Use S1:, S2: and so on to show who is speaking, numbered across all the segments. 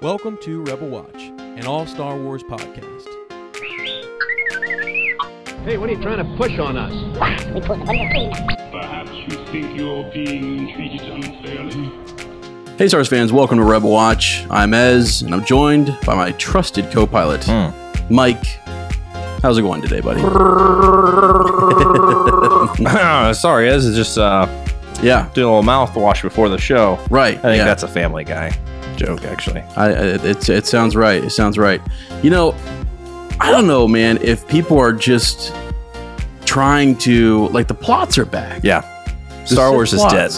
S1: Welcome to Rebel Watch, an all-Star Wars podcast.
S2: Hey, what are you trying to push on us?
S3: Perhaps you think you're being treated unfairly?
S1: Hey Star Wars fans, welcome to Rebel Watch. I'm Ez, and I'm joined by my trusted co-pilot, Mike. How's it going today, buddy?
S4: Sorry, Ez is just doing a little mouthwash before the show.
S1: Right.
S4: I think that's a Family Guy joke, actually.
S1: It sounds right. It sounds right. You know, I don't know, man, if people are just trying to, like, the plots are back.
S4: Yeah. Star Wars is dead.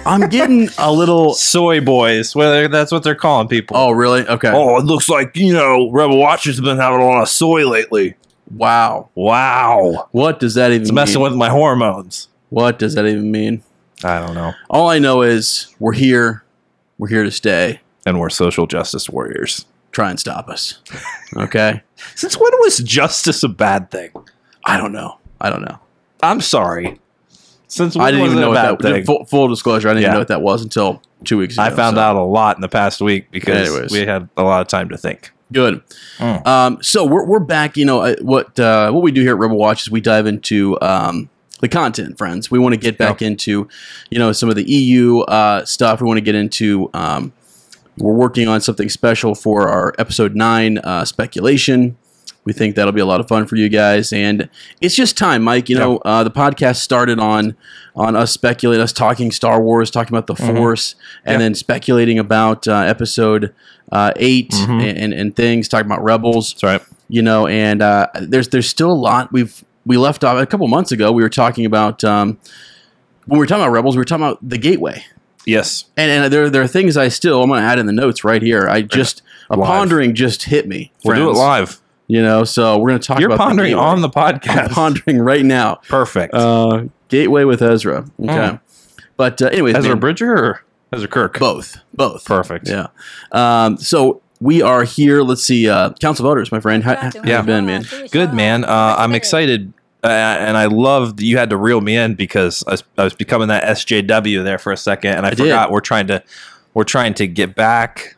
S1: I'm getting a little...
S4: Soy boys. Well, that's what they're calling people.
S1: Oh, really? Okay.
S4: Oh, it looks like, Rebel Watchers have been having a lot of soy lately.
S1: Wow. What does that even mean?
S4: It's messing with my hormones.
S1: What does that even mean?
S4: I don't know.
S1: All I know is we're here. We're here to stay.
S4: And we're social justice warriors.
S1: Try and stop us. Okay?
S4: Since when was justice a bad thing?
S1: I don't know.
S4: I'm sorry. Since when
S1: I didn't
S4: was
S1: even
S4: it
S1: know
S4: a
S1: what
S4: bad
S1: that
S4: thing?
S1: full disclosure, I didn't even know what that was until 2 weeks ago.
S4: I found out a lot in the past week because we had a lot of time to think.
S1: Good. So we're back. What we do here at Rebel Watch is we dive into the content, friends. We want to get back into, some of the EU stuff. We want to get into. We're working on something special for our episode 9 speculation. We think that'll be a lot of fun for you guys, and it's just time, Mike. The podcast started on us speculating, us talking Star Wars, talking about the Force, and then speculating about episode 8 and things, talking about Rebels.
S4: That's right.
S1: And there's still a lot we left off a couple months ago. We were talking about when we were talking about Rebels, we were talking about the Gateway.
S4: Yes.
S1: And there are things I'm going to add in the notes right here. Pondering just hit me.
S4: We'll do it live.
S1: So we're going to talk about
S4: You're pondering on the podcast.
S1: I'm pondering right now.
S4: Perfect.
S1: Gateway with Ezra. Okay. But anyways,
S4: Ezra Bridger or Ezra Kirk?
S1: Both.
S4: Perfect.
S1: Yeah. So we are here. Let's see. Council of Elders, my friend. How you been, man?
S4: Good, man. I'm excited. And I love that you had to reel me in because I was becoming that SJW there for a second, and I forgot we're trying to get back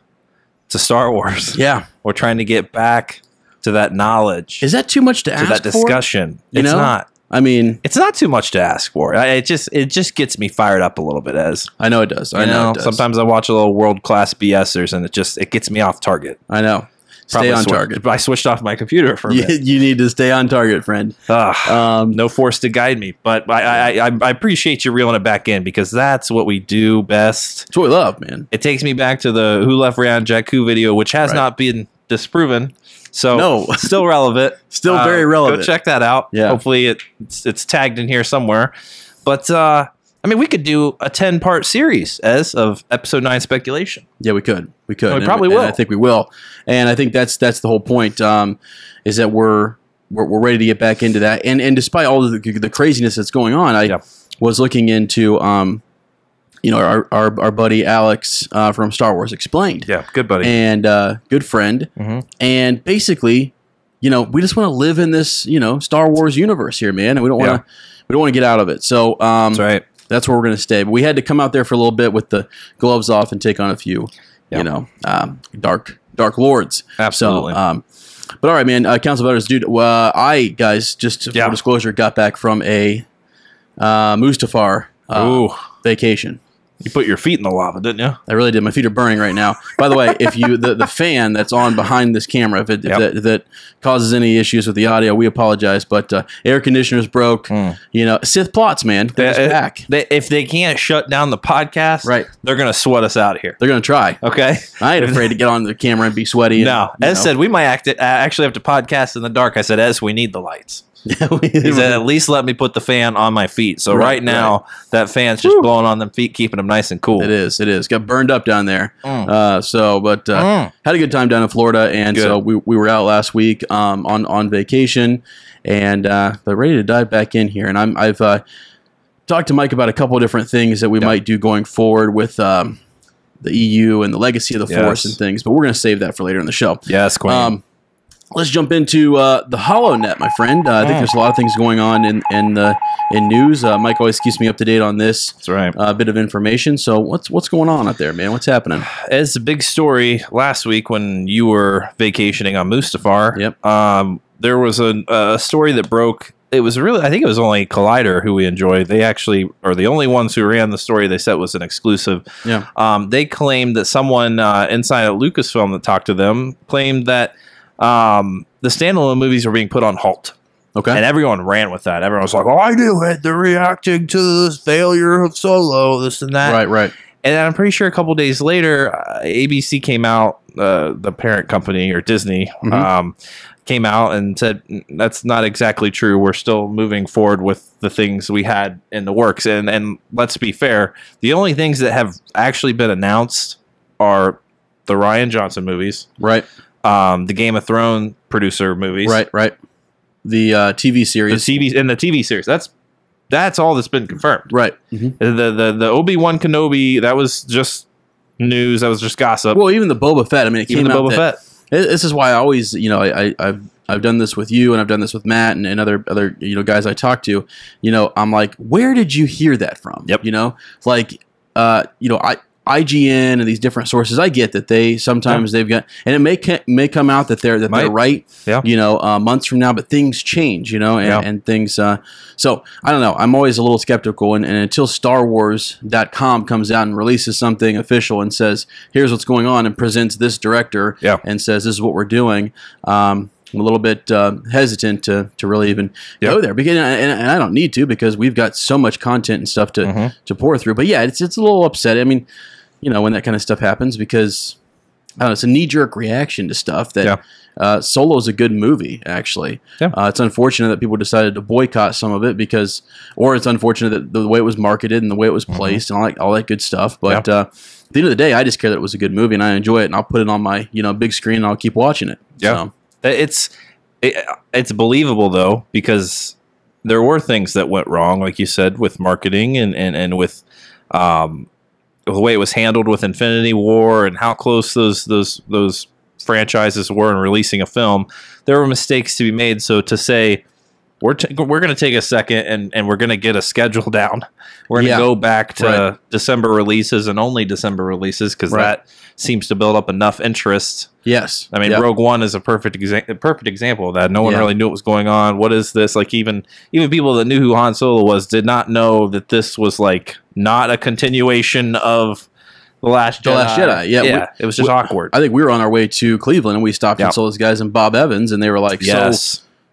S4: to Star Wars.
S1: Yeah,
S4: we're trying to get back to that knowledge.
S1: Is that too much to ask for?
S4: To that discussion.
S1: It's
S4: not.
S1: I mean,
S4: it's not too much to ask for. It just gets me fired up a little bit. As
S1: I know it does. I know it does.
S4: Sometimes I watch a little world class BSers, and it gets me off target.
S1: I know. Stay on target.
S4: I switched off my computer for a minute.
S1: You need to stay on target, friend.
S4: No force to guide me. But I appreciate you reeling it back in because that's what we do best.
S1: It's what we love, man.
S4: It takes me back to the Who Left Rayon Jakku video, which has not been disproven. So still relevant.
S1: Still very relevant.
S4: Go check that out.
S1: Yeah.
S4: Hopefully it's tagged in here somewhere. But we could do a 10-part series of episode 9 speculation.
S1: Yeah, we could. We
S4: probably will.
S1: I think we will. And I think that's the whole point. Is that we're ready to get back into that. And despite all of the craziness that's going on, I was looking into our buddy Alex from Star Wars Explained.
S4: Yeah, good buddy.
S1: And good friend. And basically, we just want to live in this, Star Wars universe here, man. And we don't want to get out of it. So
S4: that's right.
S1: That's where we're going to stay. But we had to come out there for a little bit with the gloves off and take on a few, dark lords.
S4: Absolutely.
S1: So, but all right, man. Council of Elders, dude. Just for disclosure, got back from a Mustafar vacation.
S4: You put your feet in the lava, didn't you?
S1: I really did. My feet are burning right now. By the way, if you the fan that's on behind this camera, if that causes any issues with the audio, we apologize. But air conditioners broke. Sith plots, man. They're just back.
S4: If they can't shut down the podcast, they're going to sweat us out of here.
S1: They're going to try.
S4: Okay.
S1: I ain't afraid to get on the camera and be sweaty.
S4: Ez said we might actually have to podcast in the dark. I said, Ez, we need the lights. He said, at least let me put the fan on my feet. So right now, that fan's just blowing on them feet, keeping them nice and cool.
S1: It is. Got burned up down there. Had a good time down in Florida, and so we were out last week on vacation, and but ready to dive back in here. And I've talked to Mike about a couple of different things that we might do going forward with the EU and the legacy of the Force and things, but we're going to save that for later in the show.
S4: Yes, Queen.
S1: let's jump into the HoloNet, my friend. I think there's a lot of things going on in news. Mike always keeps me up to date on this.
S4: That's right.
S1: A bit of information. So what's going on out there, man? What's happening?
S4: As a big story last week when you were vacationing on Mustafar, there was a story that broke. It was really, I think it was only Collider who we enjoy. They actually are the only ones who ran the story. They said was an exclusive.
S1: Yeah.
S4: They claimed that someone inside of Lucasfilm that talked to them claimed that the standalone movies were being put on halt.
S1: Okay.
S4: And everyone ran with that. Everyone was like, "Oh, I knew it. They're reacting to this failure of Solo, this and that."
S1: Right.
S4: And I'm pretty sure a couple days later, ABC came out, the parent company or Disney, came out and said, "That's not exactly true. We're still moving forward with the things we had in the works." And let's be fair, the only things that have actually been announced are the Rian Johnson movies,
S1: right?
S4: The Game of Thrones producer movies,
S1: right. The TV series,
S4: the TV series. That's all that's been confirmed,
S1: right?
S4: The Obi-Wan Kenobi, that was just news. That was just gossip.
S1: Well, even the Boba Fett. I mean, it came out
S4: Boba Fett.
S1: This is why I always, I've done this with you, and I've done this with Matt and other guys I talk to. I'm like, where did you hear that from?
S4: Yep.
S1: IGN and these different sources. I get that they sometimes they've got, and it may come out that they're right.
S4: Yeah.
S1: Months from now, but things change. And things. So I don't know. I'm always a little skeptical, and until StarWars.com comes out and releases something official and says, "Here's what's going on," and presents this director, and says, "This is what we're doing." I'm a little bit hesitant to really even go there, because and I don't need to, because we've got so much content and stuff to pour through. But yeah, it's a little upsetting. I mean, when that kind of stuff happens, because I don't know, it's a knee-jerk reaction to stuff that Solo's a good movie, actually.
S4: Yeah.
S1: It's unfortunate that people decided to boycott some of it or it's unfortunate that the way it was marketed and the way it was placed and all that good stuff. But at the end of the day, I just care that it was a good movie and I enjoy it, and I'll put it on my big screen and I'll keep watching it.
S4: Yeah.
S1: So.
S4: It's believable though, because there were things that went wrong, like you said, with marketing and with the way it was handled with Infinity War and how close those franchises were in releasing a film. There were mistakes to be made. So to say we're going to take a second and we're going to get a schedule down. We're going to go back to December releases and only December releases, because that seems to build up enough interest.
S1: Yes.
S4: I mean, Rogue One is a perfect example of that. No one really knew what was going on. What is this? Like, even people that knew who Han Solo was did not know that this was like not a continuation of The Last Jedi.
S1: Yeah.
S4: It was just awkward.
S1: I think we were on our way to Cleveland and we stopped and saw those guys and Bob Evans, and they were like,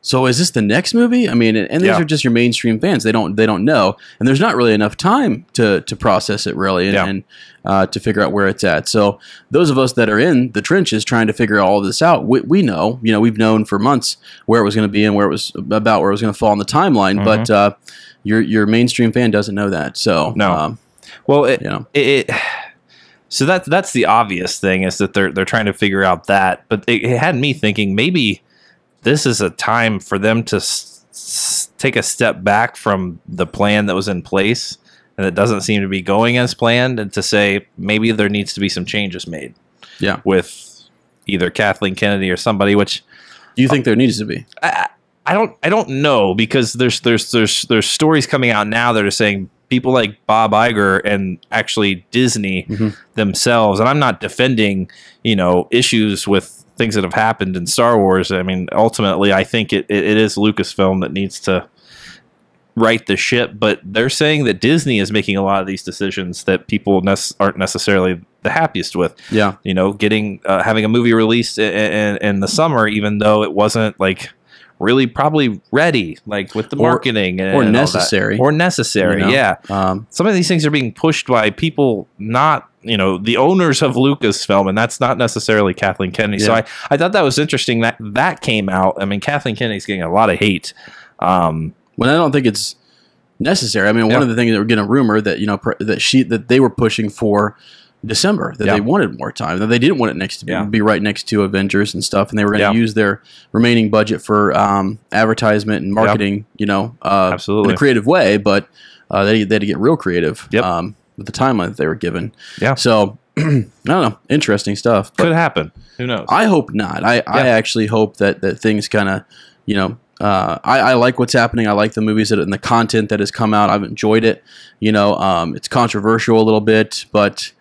S1: So is this the next movie? I mean, and these are just your mainstream fans. They don't know, and there's not really enough time to process it really, and to figure out where it's at. So those of us that are in the trenches trying to figure all of this out, we know, we've known for months where it was going to be and where it was going to fall in the timeline. But your mainstream fan doesn't know that. So
S4: no. So that's the obvious thing, is that they're trying to figure out that. But it had me thinking maybe this is a time for them to take a step back from the plan that was in place and that doesn't seem to be going as planned, and to say maybe there needs to be some changes made. Yeah, with either Kathleen Kennedy or somebody. Which
S1: do you think there needs to be?
S4: I don't know, because there's stories coming out now that are saying people like Bob Iger and actually Disney themselves, and I'm not defending issues with things that have happened in Star Wars. I mean, ultimately, I think it is Lucasfilm that needs to right the ship, but they're saying that Disney is making a lot of these decisions that people aren't necessarily the happiest with. Yeah. Getting having a movie released in the summer, even though it wasn't like really probably ready, like with the marketing
S1: or necessary.
S4: Yeah. Some of these things are being pushed by people not, the owners of Lucasfilm, and that's not necessarily Kathleen Kennedy. So I thought that was interesting that came out. I mean, Kathleen Kennedy's getting a lot of hate.
S1: When I don't think it's necessary. I mean, one of the things that we're getting a rumor that that they were pushing for December, that they wanted more time, that they didn't want it to be right next to Avengers and stuff, and they were going to use their remaining budget for advertisement and marketing, absolutely, in a creative way, but they had to get real creative with the timeline that they were given. Yeah. So I don't know. Interesting stuff.
S4: Could happen. Who knows?
S1: I hope not. I actually hope that things kind of, you know, I like what's happening. I like the movies and the content that has come out. I've enjoyed it. You know, it's controversial a little bit, but,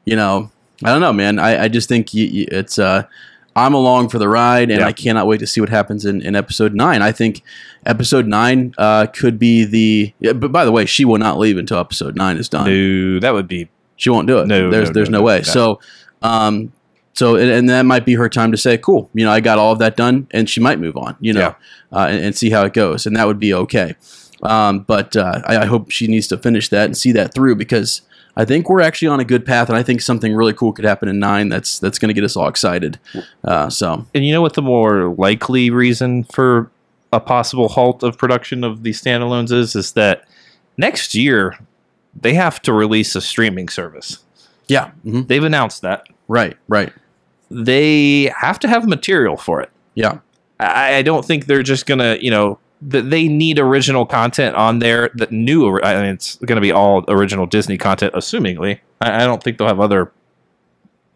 S1: you know, I don't know, man. I just think it's I'm along for the ride, and I cannot wait to see what happens in episode 9. I think episode 9 could be the. Yeah, but by the way, she will not leave until episode 9 is done.
S4: No, that would be.
S1: She won't do it.
S4: No,
S1: there's no way. So, and that might be her time to say, cool, you know, I got all of that done, and she might move on, you know, and see how it goes, and that would be okay. But I hope she needs to finish that and see that through, because I think we're actually on a good path, and I think something really cool could happen in 9 that's going to get us all excited. And
S4: you know what the more likely reason for a possible halt of production of these standalones is that next year they have to release a streaming service.
S1: Yeah.
S4: Mm-hmm. They've announced that.
S1: Right.
S4: They have to have material for it.
S1: Yeah.
S4: I don't think they're just going to, you know, they need original content on there. That new, I mean, it's going to be all original Disney content, assumingly. I don't think they'll have other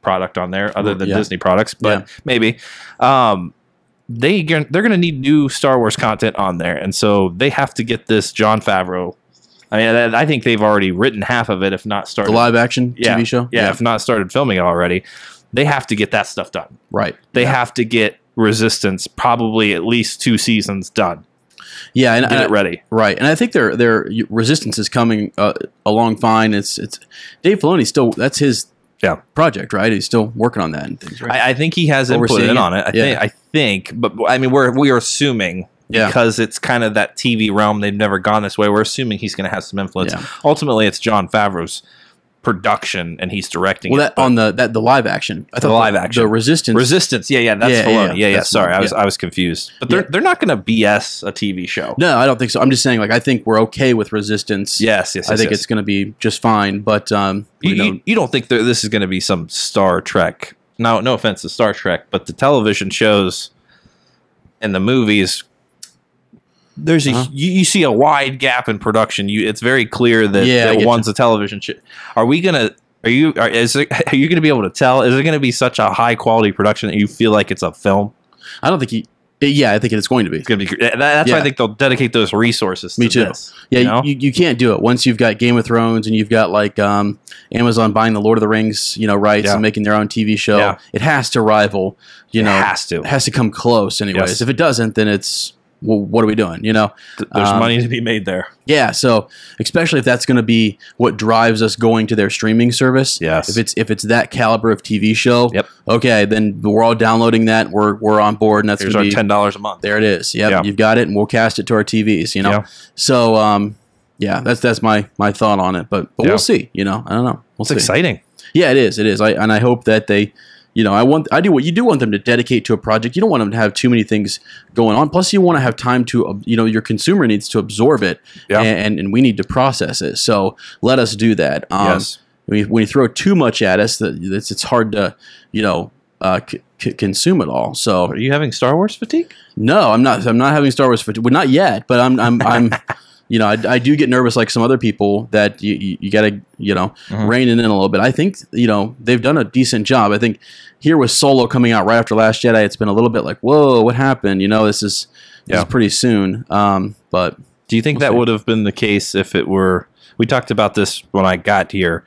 S4: product on there other than Disney products, but maybe. They're going to need new Star Wars content on there, and so they have to get this Jon Favreau. I mean, I think they've already written half of it, if not started.
S1: The live action TV show?
S4: Yeah, if not started filming it already. They have to get that stuff done.
S1: Right.
S4: They have to get Resistance probably at least 2 seasons done.
S1: Yeah, and
S4: get it ready.
S1: Right, and I think their Resistance is coming along fine. It's Dave Filoni still, that's his project, right? He's still working on that and things, right?
S4: I think he has input in on it. I think, but I mean, we are assuming because it's kind of that TV realm. They've never gone this way. We're assuming he's going to have some influence. Yeah. Ultimately, it's Jon Favreau's production, and he's directing.
S1: Well, on the live action, I thought the live action, the Resistance, that's
S4: Filoni. Yeah. Sorry, I was confused. But they're not going to BS a TV show.
S1: No, I don't think so. I'm just saying, like, I think we're okay with Resistance.
S4: Yes.
S1: I think it's going to be just fine. But
S4: you don't think this is going to be some Star Trek? No offense to Star Trek, but the television shows and the movies. There's you see a wide gap in production. It's very clear that one's a television show. Are you going to be able to tell? Is it going to be such a high quality production that you feel like it's a film?
S1: I don't think I think it's going to be.
S4: It's going to be. That's why I think they'll dedicate those resources.
S1: Me too.
S4: This,
S1: yeah, you can't do it once you've got Game of Thrones and you've got like Amazon buying the Lord of the Rings, rights and making their own TV show. Yeah. It has to rival. It has to come close. Anyways, if it doesn't, then it's. Well, what are we doing? There's
S4: money to be made there.
S1: Yeah, so especially if that's going to be what drives us going to their streaming service.
S4: Yes.
S1: If it's that caliber of TV show. Yep. Okay, then we're all downloading that. We're on board, and that's
S4: going to be $10 a month.
S1: There it is. Yep. You've got it, and we'll cast it to our TVs.
S4: Yeah.
S1: So that's my thought on it. But we'll see. I don't know. We'll see.
S4: It's exciting.
S1: Yeah, it is. It is. I hope that they. I do what you do want them to dedicate to a project. You don't want them to have too many things going on. Plus, you want to have time to, your consumer needs to absorb it, and we need to process it. So let us do that.
S4: Yes.
S1: When you throw too much at us, it's hard to, consume it all. So,
S4: are you having Star Wars fatigue?
S1: No, I'm not. I'm not having Star Wars fatigue. Well, not yet, but I'm. I do get nervous like some other people that you got to, rein it in a little bit. I think, they've done a decent job. I think here with Solo coming out right after Last Jedi, it's been a little bit like, whoa, what happened? This is pretty soon. But
S4: do you think that would have been the case if it were, we talked about this when I got here,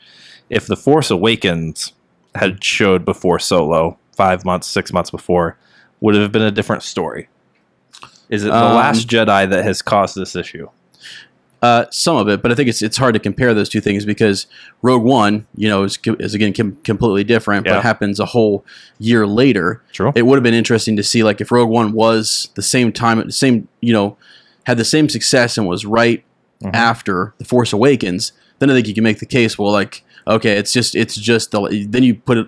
S4: if The Force Awakens had showed before Solo, 5 months, 6 months before, would it have been a different story? Is it The Last Jedi that has caused this issue?
S1: Some of it, but I think it's hard to compare those two things because Rogue One, is again completely different, but happens a whole year later.
S4: True.
S1: It would have been interesting to see like if Rogue One was the same time, had the same success and was right after The Force Awakens. Then I think you can make the case. Well, like okay, it's just then you put it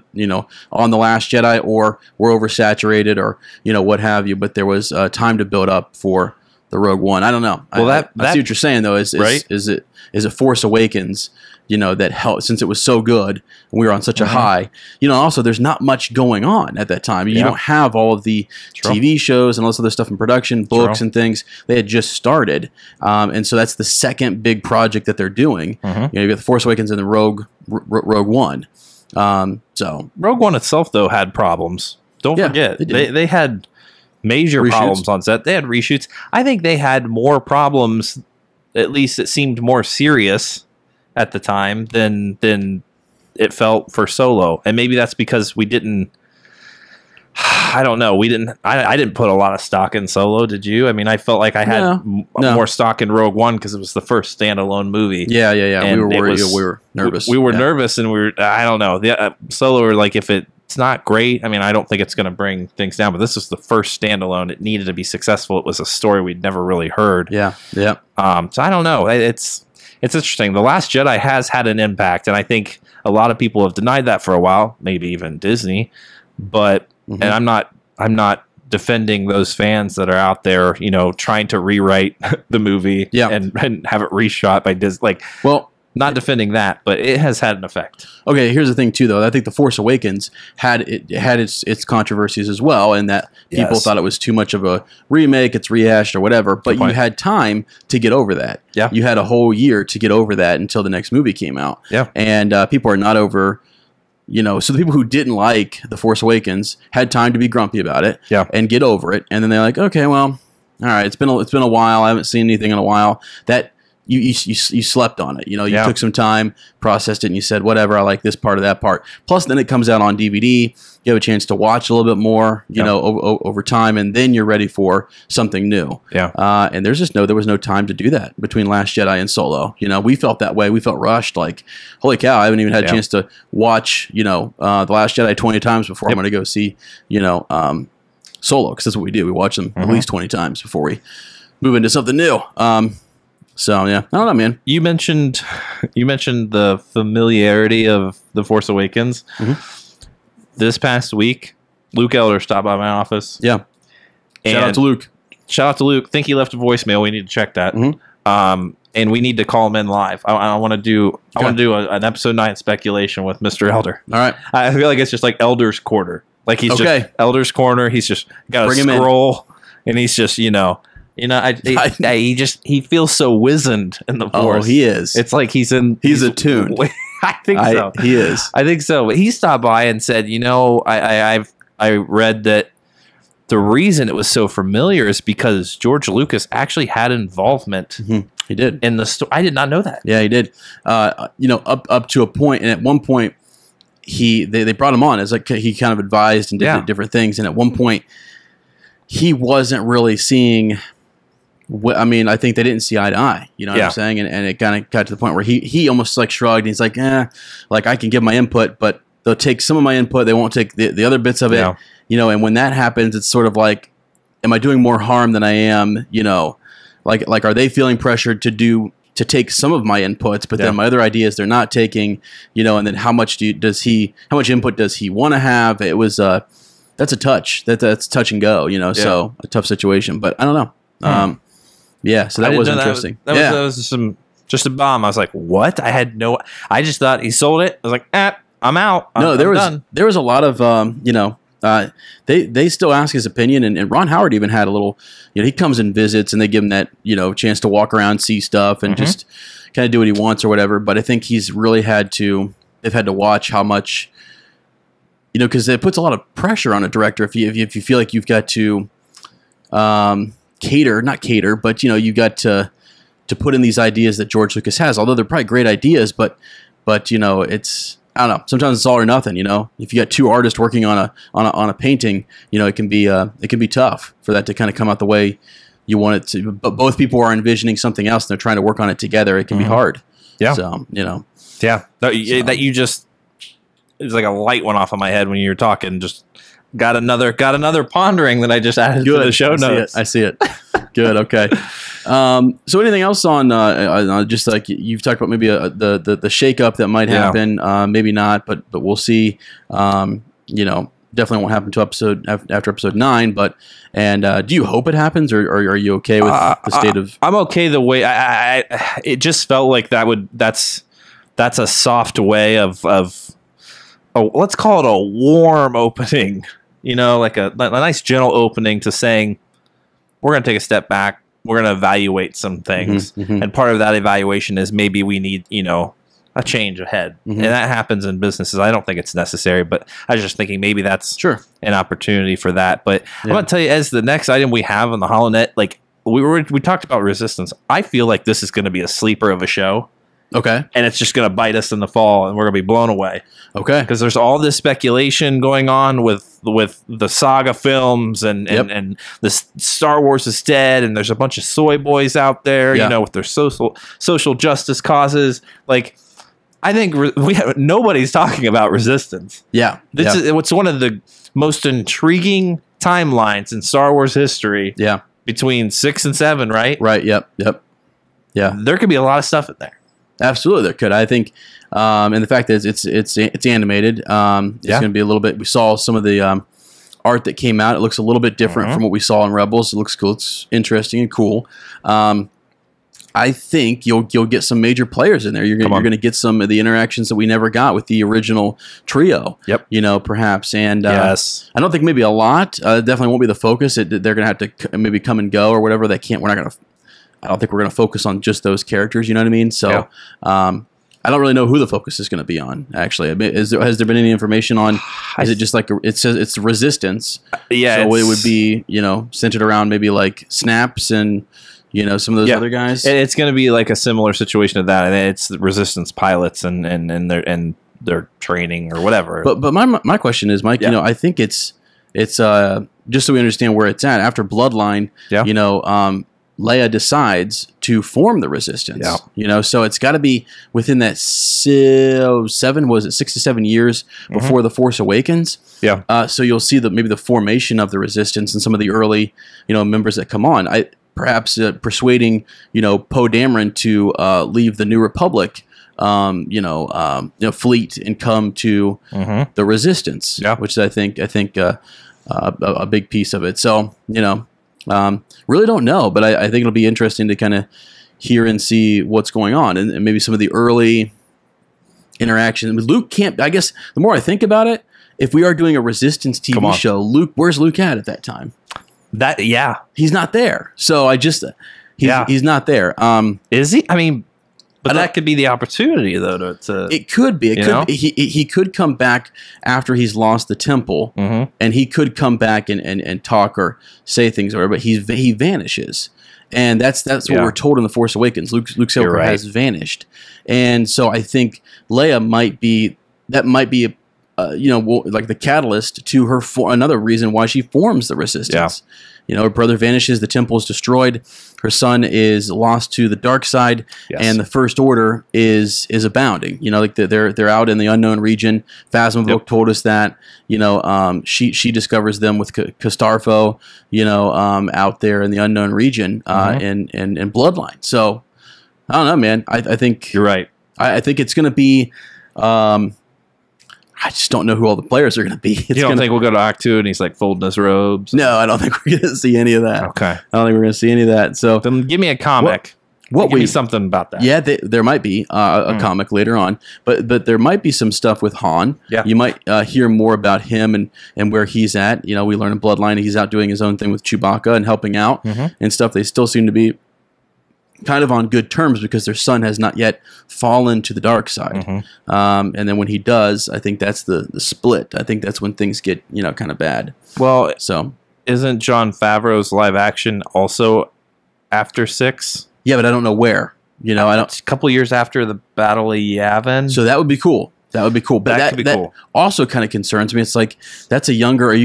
S1: on The Last Jedi or we're oversaturated or what have you. But there was time to build up for the Rogue One. I don't know.
S4: Well,
S1: I see what you're saying though. Is it Force Awakens? That helped since it was so good and we were on such a high. Also there's not much going on at that time. You don't have all of the TV shows and all this other stuff in production, books and things. They had just started, and so that's the second big project that they're doing. You got the Force Awakens and the Rogue One. So
S4: Rogue One itself, though, had problems. Don't forget. They had major problems on set. They had reshoots. I think they had more problems, at least it seemed more serious at the time than it felt for Solo. And maybe that's because we didn't, I don't know. I didn't put a lot of stock in Solo. Did you? I mean, I felt like I had more stock in Rogue One because it was the first standalone movie.
S1: Yeah.
S4: And
S1: we were worried. We were nervous.
S4: We were nervous, and I don't know. Solo, or like, if it's not great, I mean, I don't think it's going to bring things down, but this was the first standalone. It needed to be successful. It was a story we'd never really heard.
S1: Yeah.
S4: So I don't know. It's interesting. The Last Jedi has had an impact, and I think a lot of people have denied that for a while, maybe even Disney, but and I'm not defending those fans that are out there, trying to rewrite the movie and have it reshot by Disney. Not defending that, but it has had an effect.
S1: Okay, here's the thing too, though. I think The Force Awakens had its controversies as well, and that people thought it was too much of a remake, it's rehashed or whatever. But you had time to get over that.
S4: Yeah,
S1: you had a whole year to get over that until the next movie came out.
S4: Yeah,
S1: and people are not over. So the people who didn't like The Force Awakens had time to be grumpy about it, and get over it, and then they're like, okay, well, all right, it's been a while. I haven't seen anything in a while. That you slept on it. You took some time, processed it, and you said, whatever, I like this part of that part. Plus, then it comes out on DVD. You have a chance to watch a little bit more, over time, and then you're ready for something new.
S4: Yeah.
S1: And there was no time to do that between Last Jedi and Solo. We felt that way. We felt rushed. Like, holy cow, I haven't even had a chance to watch, The Last Jedi 20 times before I'm going to go see, Solo, because that's what we do. We watch them at least 20 times before we move into something new. So yeah, I don't know, man.
S4: You mentioned the familiarity of The Force Awakens. This past week, Luke Elder stopped by my office.
S1: Yeah, shout out to Luke.
S4: Think he left a voicemail. We need to check that. And we need to call him in live. I want to do an episode 9 speculation with Mr. Elder.
S1: All right.
S4: I feel like it's just like Elder's Corner. Like he's just Elder's Corner. He's just got a scroll, and he's just he feels so wizened in the Force.
S1: Oh, he is.
S4: It's like he's
S1: attuned.
S4: I think so.
S1: He is.
S4: I think so. But he stopped by and said, I read that the reason it was so familiar is because George Lucas actually had involvement.
S1: He did
S4: in the story. I did not know that.
S1: Yeah, he did. Up to a point, and at one point, they brought him on as like he kind of advised and did different things. And at one point, he wasn't really seeing. I think they didn't see eye to eye. You know what I'm saying? And it kind of got to the point where he almost like shrugged. And he's like, like I can give my input, but they'll take some of my input. They won't take the other bits of it. And when that happens, it's sort of like, am I doing more harm than I am? Like are they feeling pressured to take some of my inputs, but then my other ideas they're not taking? And then how much input does he want to have? It was that's a touch. That's touch and go. So a tough situation. But I don't know. So that was interesting.
S4: That was just a bomb. I was like, what? I just thought he sold it. I was like, I'm out. I'm done.
S1: There was a lot of, they still ask his opinion. And Ron Howard even had a little, he comes and visits and they give him that, chance to walk around, see stuff and just kind of do what he wants or whatever. But I think he's really they've had to watch how much, because it puts a lot of pressure on a director if you feel like you've got to, not cater, but you got to put in these ideas that George Lucas has. Although they're probably great ideas, but it's, I don't know. Sometimes it's all or nothing. If you got two artists working on a painting, it can be tough for that to kind of come out the way you want it to. But both people are envisioning something else and they're trying to work on it together. It can be hard.
S4: Yeah.
S1: So
S4: Yeah. That you just, it was like a light went off on my head when you were talking. Just got another pondering that I just added to the show notes.
S1: I see it. Good. Okay. So anything else on just like you've talked about maybe the shakeup that might happen, maybe not, but we'll see. Definitely won't happen to after episode 9. But do you hope it happens, or are you okay with the state of?
S4: I'm okay the way it just felt like that's a soft way of let's call it a warm opening. Like a nice gentle opening to saying, we're going to take a step back. We're going to evaluate some things. And part of that evaluation is maybe we need, a change ahead, and that happens in businesses. I don't think it's necessary, but I was just thinking maybe that's an opportunity for that. But I'm gonna tell you, as the next item we have on the HoloNet, like we talked about Resistance. I feel like this is going to be a sleeper of a show.
S1: Okay.
S4: And it's just going to bite us in the fall, and we're going to be blown away.
S1: Okay.
S4: Because there's all this speculation going on with the saga films, and the Star Wars is dead, and there's a bunch of soy boys out there, you know, with their social justice causes. Like, I think nobody's talking about Resistance.
S1: Yeah.
S4: This is what's one of the most intriguing timelines in Star Wars history.
S1: Yeah. Between
S4: 6 and 7, right?
S1: Right. Yep. Yeah.
S4: There could be a lot of stuff in there.
S1: Absolutely, there could. I think, and the fact that it's animated, it's going to be a little bit. We saw some of the art that came out. It looks a little bit different from what we saw in Rebels. It looks cool. It's interesting and cool. I think you'll get some major players in there. You're going to get some of the interactions that we never got with the original trio.
S4: Yep.
S1: You know, perhaps. And
S4: yes,
S1: I don't think maybe a lot. Definitely won't be the focus. They're going to have to maybe come and go or whatever. They can't. We're not going to. I don't think we're going to focus on just those characters. You know what I mean? So I don't really know who the focus is going to be on, actually. Has there been any information on, is it just like, it says it's Resistance.
S4: Yeah.
S1: So it would be, you know, centered around maybe like Snaps and, you know, some of those other guys.
S4: It's going to be like a similar situation to that. And it's the Resistance pilots and their training or whatever.
S1: But my question is, Mike, you know, I think it's just so we understand where it's at, after Bloodline, you know, Leia decides to form the Resistance. Yeah. You know, so it's got to be within that 6 to 7 years before The Force Awakens. Yeah. So you'll see maybe the formation of the Resistance and some of the early, you know, members that come on. Perhaps persuading, you know, Poe Dameron to leave the New Republic, fleet and come to the Resistance. Yeah. Which I think a big piece of it. So, you know. Really don't know, but I think it'll be interesting to kind of hear and see what's going on, and maybe some of the early interaction with Luke. I guess the more I think about it, if we are doing a Resistance TV show, where's Luke at that time? He's not there. So he's not there.
S4: Is he? I mean, but that could be the opportunity, though.
S1: It could be. He could come back after he's lost the temple, and he could come back and talk or say things, or whatever. But he vanishes, and that's what we're told in The Force Awakens. Luke Skywalker has vanished, and so I think Leia might be like the catalyst to her another reason why she forms the Resistance. Yeah. You know, her brother vanishes, the temple is destroyed, her son is lost to the dark side, and the First Order is abounding. You know, like they're out in the unknown region. Phasma Vogue told us that. You know, she discovers them with Castarfo. You know, out there in the unknown region, in Bloodline. So I don't know, man. I think
S4: you're right.
S1: I think it's going to be. I just don't know who all the players are going to be.
S4: You don't think we'll go to Act 2 and he's like folding his robes?
S1: No, I don't think we're going to see any of that.
S4: Okay.
S1: I don't think we're going to see any of that. So
S4: then give me a comic. Give me something about that.
S1: Yeah, there might be a comic later on, but there might be some stuff with Han. Yeah. You might hear more about him and where he's at. You know, we learn in Bloodline he's out doing his own thing with Chewbacca and helping out and stuff. They still seem to be kind of on good terms because their son has not yet fallen to the dark side. And then when he does, I think that's the split. I think that's when things get, you know, kind of bad.
S4: Well, so isn't Jon Favreau's live action also after 6? Yeah,
S1: but I don't know where. You know,
S4: it's a couple years after the Battle of Yavin.
S1: So that would be cool. That would be cool. But that could be cool. Also kind of concerns me. It's like, that's a younger,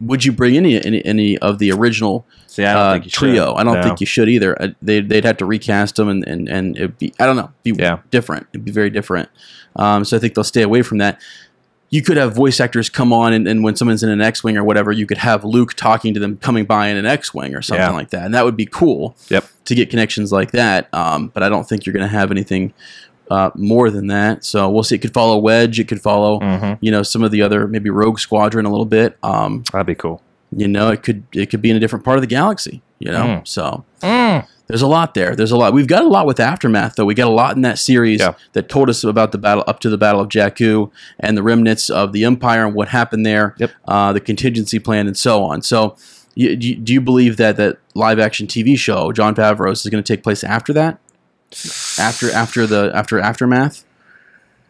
S1: would you bring any of the original trio? I don't think you should either. They'd have to recast them and it'd be, I don't know, different. It'd be very different. So I think they'll stay away from that. You could have voice actors come on and when someone's in an X-Wing or whatever, you could have Luke talking to them coming by in an X-Wing or something like that. And that would be cool to get connections like that. But I don't think you're going to have anything more than that. So we'll see. It could follow Wedge. It could follow, you know, some of the other, maybe Rogue Squadron a little bit.
S4: That'd be cool.
S1: You know, it could be in a different part of the galaxy, you know? So there's a lot there. There's a lot. We've got a lot with Aftermath, though. We got a lot in that series that told us about the battle up to the Battle of Jakku and the remnants of the Empire and what happened there, the contingency plan and so on. So do you believe that live action TV show, Jon Favreau's, is going to take place after that? After Aftermath?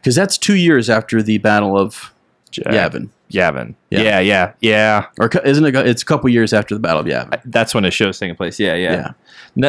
S1: because that's 2 years after the Battle of Yavin.
S4: Yavin. Yeah.
S1: Or isn't it? It's a couple years after the Battle of Yavin.
S4: That's when the show's taking place. Yeah. No,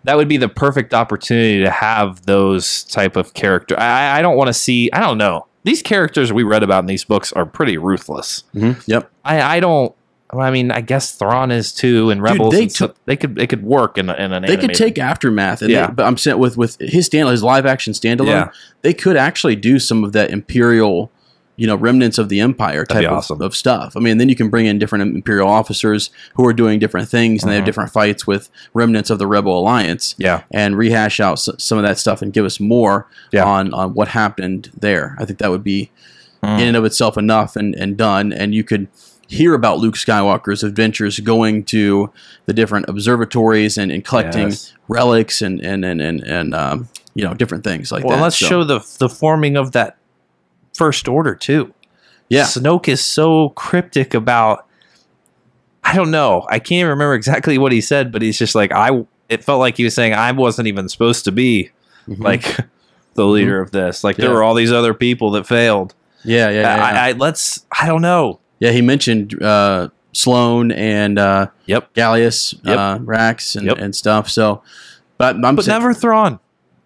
S4: that would be the perfect opportunity to have those type of character. I don't want to see. I don't know. These characters we read about in these books are pretty ruthless.
S1: Mm-hmm. Yep.
S4: I don't. I mean, I guess Thrawn is too, and Rebels. Dude, they could work in an.
S1: They could take Aftermath, and but I'm saying with his live action standalone, they could actually do some of that Imperial, remnants of the Empire type of stuff. I mean, then you can bring in different Imperial officers who are doing different things, and they have different fights with remnants of the Rebel Alliance.
S4: Yeah,
S1: and rehash out some of that stuff and give us more on what happened there. I think that would be in and of itself enough and done, and you could hear about Luke Skywalker's adventures going to the different observatories and collecting relics and different things like that.
S4: Well, let's show the forming of that First Order too.
S1: Yeah,
S4: Snoke is so cryptic about. I don't know. I can't even remember exactly what he said, but he's just like It felt like he was saying I wasn't even supposed to be like the leader of this. Like there were all these other people that failed.
S1: Yeah.
S4: I don't know.
S1: Yeah, he mentioned Sloane and Gallius, Rax, and stuff. So, but
S4: never Thrawn.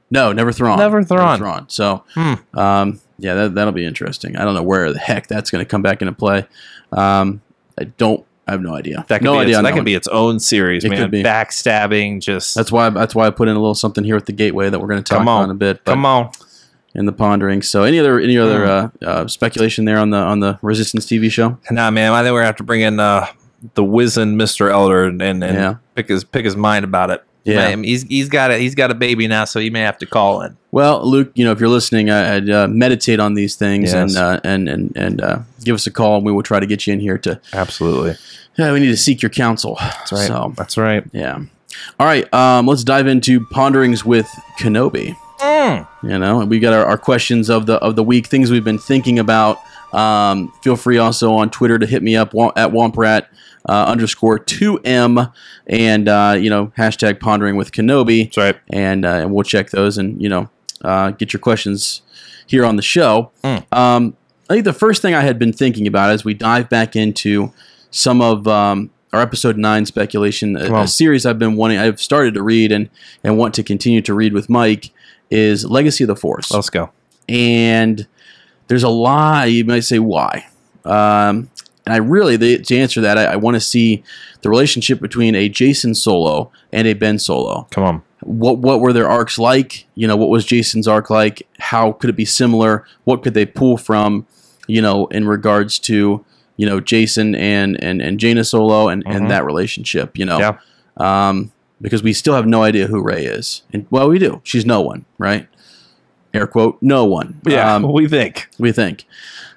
S1: No, never Thrawn.
S4: Never Thrawn.
S1: So, that'll be interesting. I don't know where the heck that's going to come back into play. I have no idea.
S4: That could be its own series, man. Could be. Backstabbing, just
S1: that's why I put in a little something here with the Gateway that we're going to talk about in a bit.
S4: Come on.
S1: In the pondering. So any other speculation there on the Resistance TV show?
S4: Nah, man. I think we're gonna have to bring in the wizened Mr. Elder and pick his mind about it.
S1: Yeah,
S4: man, he's got a baby now, so he may have to call in.
S1: Well, Luke, if you're listening, I'd meditate on these things and give us a call, and we will try to get you in here to.
S4: Absolutely.
S1: Yeah, we need to seek your counsel.
S4: That's right.
S1: So,
S4: that's right.
S1: Yeah. All right. Let's dive into Ponderings with Kenobi. We got our questions of the week, things we've been thinking about. Feel free also on Twitter to hit me up at Womprat _2M and hashtag Pondering with Kenobi.
S4: That's right.
S1: And we'll check those and get your questions here on the show. I think the first thing I had been thinking about as we dive back into some of our episode 9 speculation, a series I've started to read and want to continue to read with Mike, is Legacy of the Force.
S4: Let's go.
S1: And there's a lot. You might say, why? And I really, to answer that, I want to see the relationship between a Jason Solo and a Ben Solo.
S4: Come on.
S1: What were their arcs like? What was Jason's arc like? How could it be similar? What could they pull from, in regards to, Jason and Jaina Solo and that relationship,
S4: Yeah.
S1: Because we still have no idea who Rey is. And, well, we do. She's no one, right? Air quote, no one.
S4: Yeah, we think.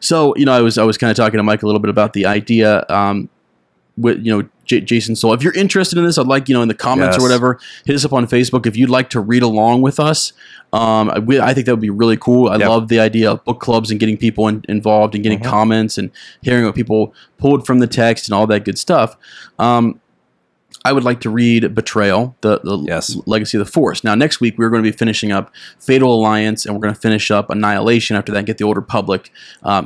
S1: So, I was kind of talking to Mike a little bit about the idea with, Jason Solo. If you're interested in this, I'd like, in the comments or whatever, hit us up on Facebook. If you'd like to read along with us, I think that would be really cool. I love the idea of book clubs and getting people involved and getting comments and hearing what people pulled from the text and all that good stuff. I would like to read Betrayal, the Legacy of the Force. Now, next week, we're going to be finishing up Fatal Alliance, and we're going to finish up Annihilation after that, get the Old Republic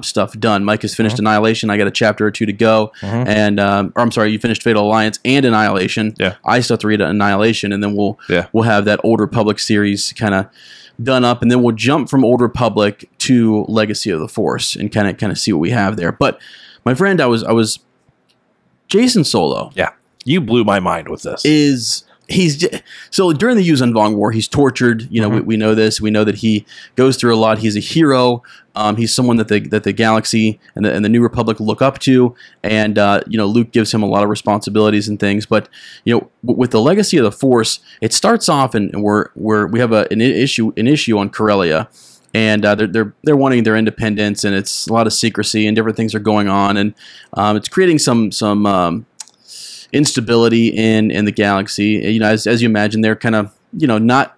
S1: stuff done. Mike has finished Annihilation. I got a chapter or two to go. And I'm sorry, you finished Fatal Alliance and Annihilation.
S4: Yeah.
S1: I still have to read Annihilation, and then we'll have that Old Republic series kind of done up, and then we'll jump from Old Republic to Legacy of the Force and kind of see what we have there. But, my friend, I was Jason Solo.
S4: Yeah. You blew my mind with this.
S1: So during the Yuuzhan Vong War, he's tortured. We know this. We know that he goes through a lot. He's a hero. He's someone that the galaxy and the New Republic look up to. And Luke gives him a lot of responsibilities and things. But with the Legacy of the Force, it starts off and we have an issue on Corellia. And they're wanting their independence, and it's a lot of secrecy and different things are going on, and it's creating some instability in the galaxy. As you imagine, they're kind of not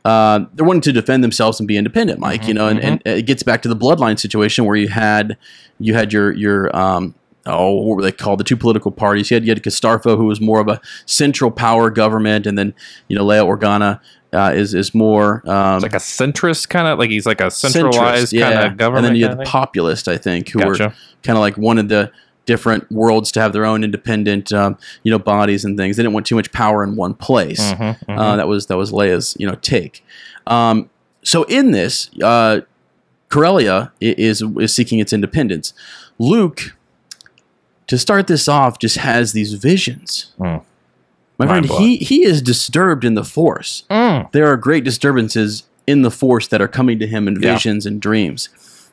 S1: they're wanting to defend themselves and be independent, Mike. And it gets back to the bloodline situation where you had your what were they called? The two political parties. You had Castarfo, who was more of a central power government, and then Leia Organa is more
S4: it's like a centrist kind of, like he's like a centralized kind of government.
S1: And then you had the populist, I think, who were kind of like wanted the different worlds to have their own independent bodies and things. They didn't want too much power in one place. That was Leia's take. So in this, Corellia is seeking its independence. Luke, to start this off, just has these visions. My friend, he is disturbed in the Force. There are great disturbances in the Force that are coming to him in visions and dreams.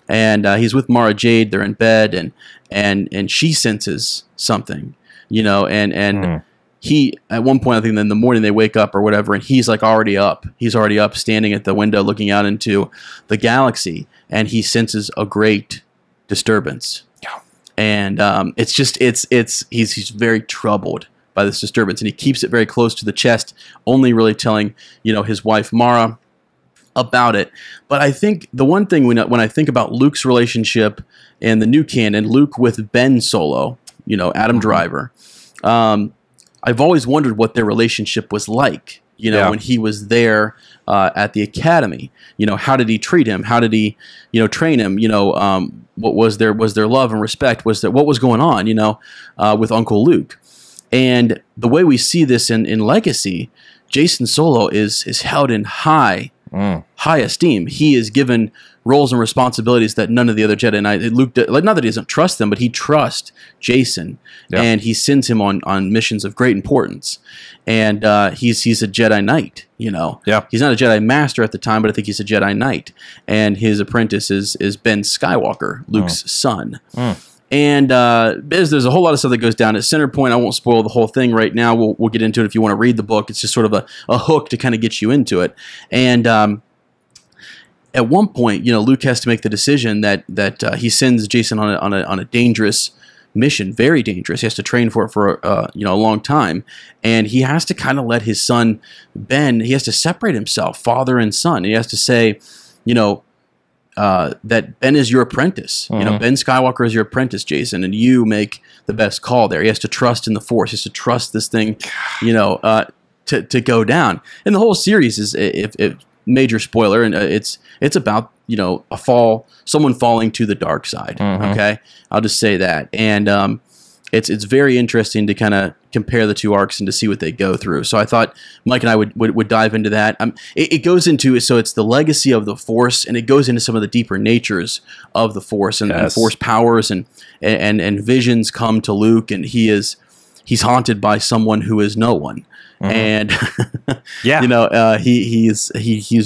S1: And he's with Mara Jade. They're in bed, and she senses something, and he, at one point, I think in the morning they wake up or whatever, and he's like already up. He's already up, standing at the window looking out into the galaxy, and he senses a great disturbance. And he's very troubled by this disturbance, and he keeps it very close to the chest, only really telling his wife Mara about it. But I think the one thing when I think about Luke's relationship in the new canon, Luke with Ben Solo, Adam Driver, I've always wondered what their relationship was like. When he was there at the academy, how did he treat him? How did he, train him? What was their love and respect? What was going on? With Uncle Luke, and the way we see this in Legacy, Jason Solo is held in high esteem. He is given roles and responsibilities that none of the other Jedi Knights. Luke, not that he doesn't trust them, but he trusts Jason, and he sends him on missions of great importance. And he's a Jedi Knight. He's not a Jedi Master at the time, but I think he's a Jedi Knight. And his apprentice is Ben Skywalker, Luke's son. And there's a whole lot of stuff that goes down at Center Point. I won't spoil the whole thing right now. We'll get into it if you want to read the book. It's just sort of a hook to kind of get you into it. And at one point, Luke has to make the decision that he sends Jason on a dangerous mission, very dangerous. He has to train for it for a long time, and he has to kind of let his son Ben. He has to separate himself, father and son. He has to say, that Ben is your apprentice. Ben Skywalker is your apprentice, Jason, and you make the best call there. He has to trust in the Force. He has to trust this thing, to go down. And the whole series is, if major spoiler, and it's about someone falling to the dark side. Okay, I'll just say that, and it's very interesting to kind of compare the two arcs and to see what they go through. So I thought Mike and I would dive into that. It goes into, so it's the legacy of the Force, and it goes into some of the deeper natures of the Force and Force powers and visions come to Luke, and he's haunted by someone who is no one. And he's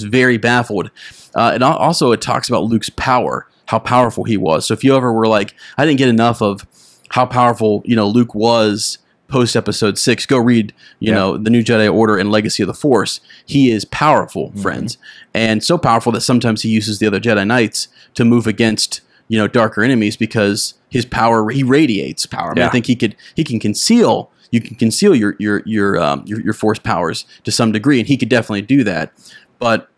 S1: very baffled. And also it talks about Luke's power, how powerful he was. So if you ever were like, I didn't get enough of how powerful Luke was post Episode 6, go read the New Jedi Order and Legacy of the Force. He is powerful, friends, and so powerful that sometimes he uses the other Jedi Knights to move against darker enemies, because his power, he radiates power. I think he can conceal. You can conceal your Force powers to some degree, and he could definitely do that. But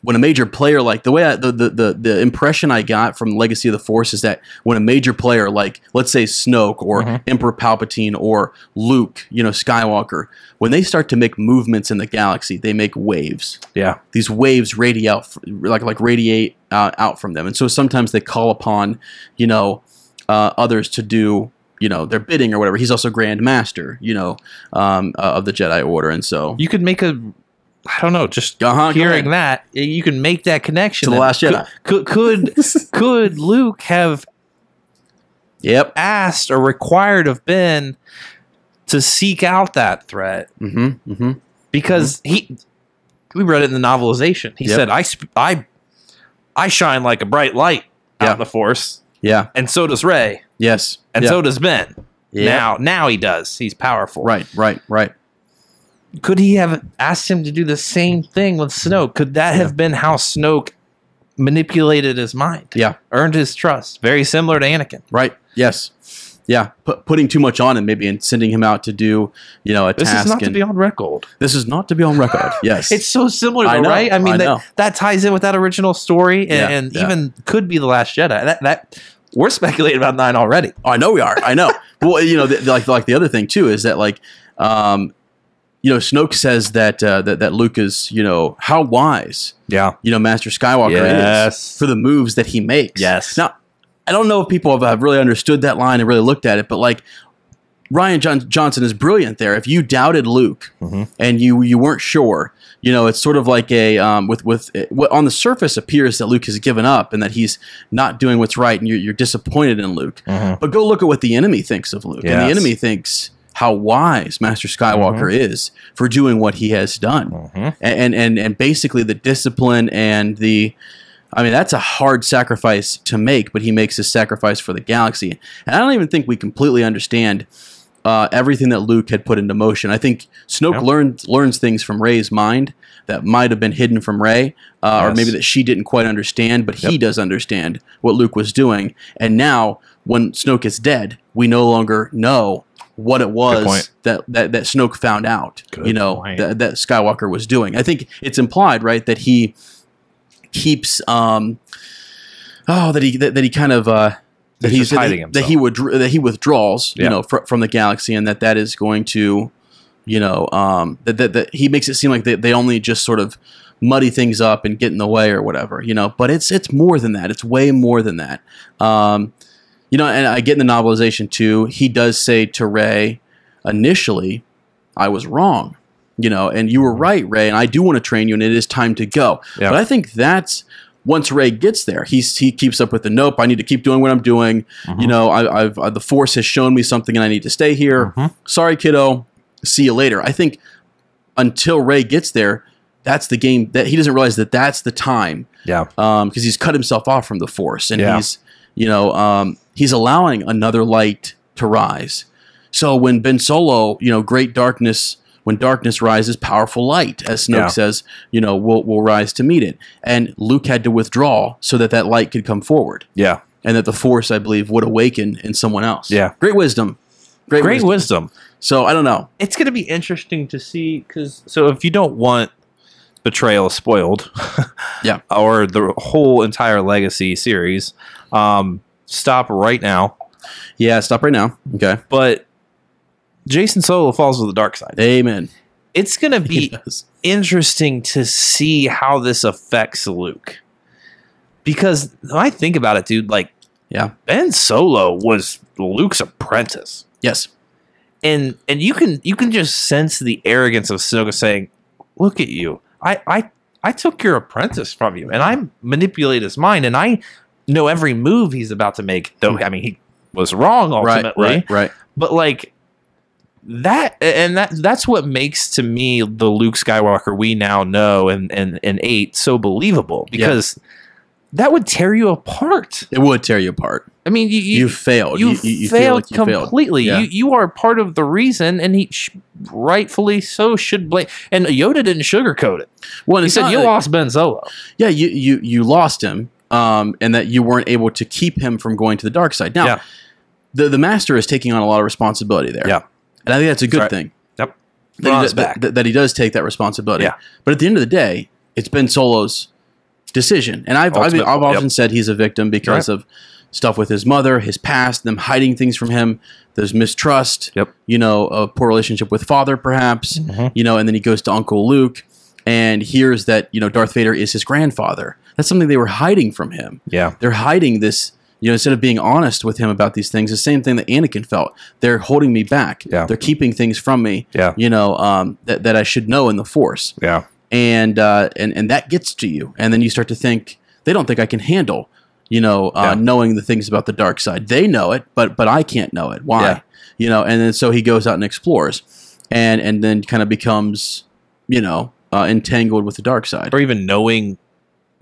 S1: when a major player, like the way the impression I got from Legacy of the Force is that when a major player, like let's say Snoke or Emperor Palpatine or Luke, Skywalker, when they start to make movements in the galaxy, they make waves. Yeah, these waves radiate out from them, and so sometimes they call upon others to do their bidding or whatever. He's also Grand Master, of the Jedi Order, and so
S4: you could make I don't know, just hearing that, you can make that connection
S1: to the Last Jedi.
S4: Could Luke have asked or required of Ben to seek out that threat? Because we read it in the novelization. He said, I shine like a bright light out in the Force. Yeah. And so does Rey.
S1: Yes.
S4: And so does Ben. Now he does. He's powerful.
S1: Right.
S4: Could he have asked him to do the same thing with Snoke? Could that have been how Snoke manipulated his mind? Yeah. Earned his trust. Very similar to Anakin.
S1: Right. Yes. Yeah. Putting too much on him maybe and sending him out to do, a task.
S4: This is not to be on record.
S1: This is not to be on record. Yes.
S4: It's so similar, though, right? I mean, that ties in with that original story and even could be The Last Jedi. We're speculating about 9 already.
S1: Oh, I know we are. I know. Well, you know, like the other thing too is that like, you know, Snoke says that that Luke is, you know, how wise, you know, Master Skywalker is for the moves that he makes.
S4: Yes.
S1: Now, I don't know if people have really understood that line and really looked at it, but like Rian Johnson is brilliant there. If you doubted Luke and you weren't sure, you know, it's sort of like a with what on the surface appears that Luke has given up and that he's not doing what's right, and you're disappointed in Luke. But go look at what the enemy thinks of Luke, and the enemy thinks how wise Master Skywalker is for doing what he has done, and basically the discipline and the. I mean, that's a hard sacrifice to make, but he makes this sacrifice for the galaxy. And I don't even think we completely understand everything that Luke had put into motion. I think Snoke learns things from Rey's mind that might have been hidden from Rey, or maybe that she didn't quite understand, but he does understand what Luke was doing. And now, when Snoke is dead, we no longer know what it was that Snoke found out, that Skywalker was doing. I think it's implied, right, that he keeps that he withdraws from the galaxy, and that is going to that he makes it seem like they only just sort of muddy things up and get in the way or whatever, but it's more than that. It's way more than that. And I get in the novelization too, he does say to Rey initially, I was wrong. And you were right, Rey, and I do want to train you, and it is time to go. Yeah. But I think that's once Rey gets there, he keeps up with the nope. I need to keep doing what I'm doing. I've the Force has shown me something, and I need to stay here. Sorry, kiddo. See you later. I think until Rey gets there, that's the game that he doesn't realize that's the time. Yeah. Because he's cut himself off from the Force, and he's allowing another light to rise. So when Ben Solo, great darkness. When darkness rises, powerful light, as Snoke says, will rise to meet it. And Luke had to withdraw so that light could come forward. Yeah. And that the Force, I believe, would awaken in someone else. Yeah. Great wisdom. Great wisdom. So, I don't know.
S4: It's going to be interesting to see, so if you don't want Betrayal spoiled, or the whole entire Legacy series, stop right now.
S1: Yeah, stop right now. Okay.
S4: But Jason Solo falls to the dark side.
S1: Amen.
S4: It's going to be interesting to see how this affects Luke. Because when I think about it, dude, Ben Solo was Luke's apprentice.
S1: Yes.
S4: And you can just sense the arrogance of Snoke saying, look at you. I took your apprentice from you, and I manipulate his mind, and I know every move he's about to make. Though, I mean, he was wrong ultimately.
S1: Right.
S4: But that's what makes to me the Luke Skywalker we now know in 8 so believable, because that would tear you apart.
S1: It would tear you apart.
S4: I mean, you
S1: failed.
S4: You failed
S1: like you
S4: completely.
S1: Yeah.
S4: You are part of the reason, and he rightfully so should blame. And Yoda didn't sugarcoat it. Well, he said you lost Ben Solo.
S1: Yeah, you lost him, and that you weren't able to keep him from going to the dark side. Now, the Master is taking on a lot of responsibility there. Yeah. And I think that's a good thing.
S4: Yep.
S1: That he does take that responsibility. Yeah. But at the end of the day, it's Ben Solo's decision. And I've often said he's a victim because of stuff with his mother, his past, them hiding things from him. There's mistrust. Yep. A poor relationship with father, perhaps. And then he goes to Uncle Luke and hears that Darth Vader is his grandfather. That's something they were hiding from him. Yeah. They're hiding this. Instead of being honest with him about these things, the same thing that Anakin felt. They're holding me back. Yeah. They're keeping things from me. Yeah. That I should know in the Force. Yeah. And that gets to you, and then you start to think they don't think I can handle, knowing the things about the dark side. They know it, but I can't know it. Why? Yeah. And then so he goes out and explores, and then kind of becomes, entangled with the dark side,
S4: or even knowing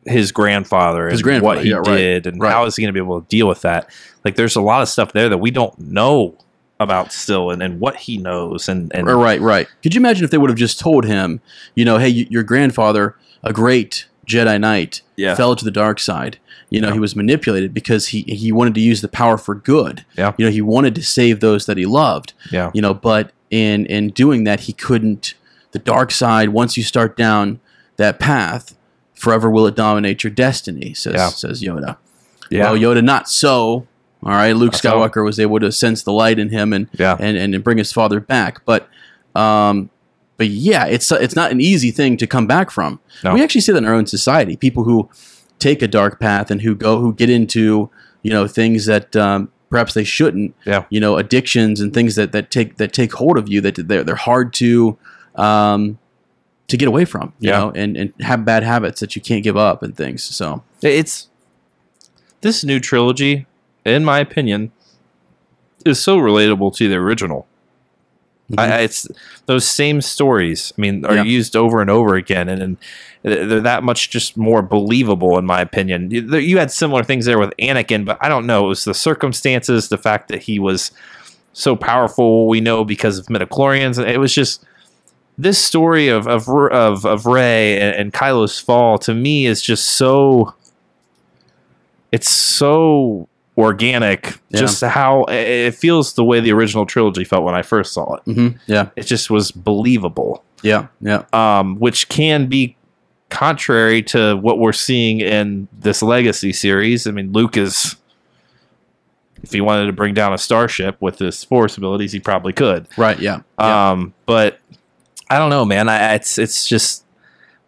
S4: his grandfather and what he did, and how is he going to be able to deal with that? Like, there's a lot of stuff there that we don't know about still, and what he knows. And
S1: right. Could you imagine if they would have just told him, hey, your grandfather, a great Jedi Knight, fell to the dark side. He was manipulated because he wanted to use the power for good. Yeah. He wanted to save those that he loved. Yeah. But in doing that, he couldn't. The dark side, once you start down that path, forever will it dominate your destiny, says Yoda. Yeah. Well, Yoda, not so. All right, Luke Skywalker was able to sense the light in him and bring his father back. But yeah, it's not an easy thing to come back from. No. We actually see that in our own society. People who take a dark path and who get into things that perhaps they shouldn't. Yeah. Addictions and things that take hold of you, that they're hard to get away from. You know, and have bad habits that you can't give up and things. So
S4: it's this new trilogy, in my opinion, is so relatable to the original. It's those same stories. I mean, are used over and over again, and they're that much just more believable, in my opinion. You had similar things there with Anakin, but I don't know. It was the circumstances, the fact that he was so powerful. We know because of midichlorians. It was just this story of Rey and Kylo's fall. To me, is just so. It's so organic, just how it feels the way the original trilogy felt when I first saw it.
S1: Mm-hmm. Yeah,
S4: it just was believable.
S1: Yeah, yeah.
S4: Which can be contrary to what we're seeing in this Legacy series. I mean, Luke is, if he wanted to bring down a starship with his Force abilities, he probably could.
S1: Right. Yeah.
S4: But I don't know, man. It's just.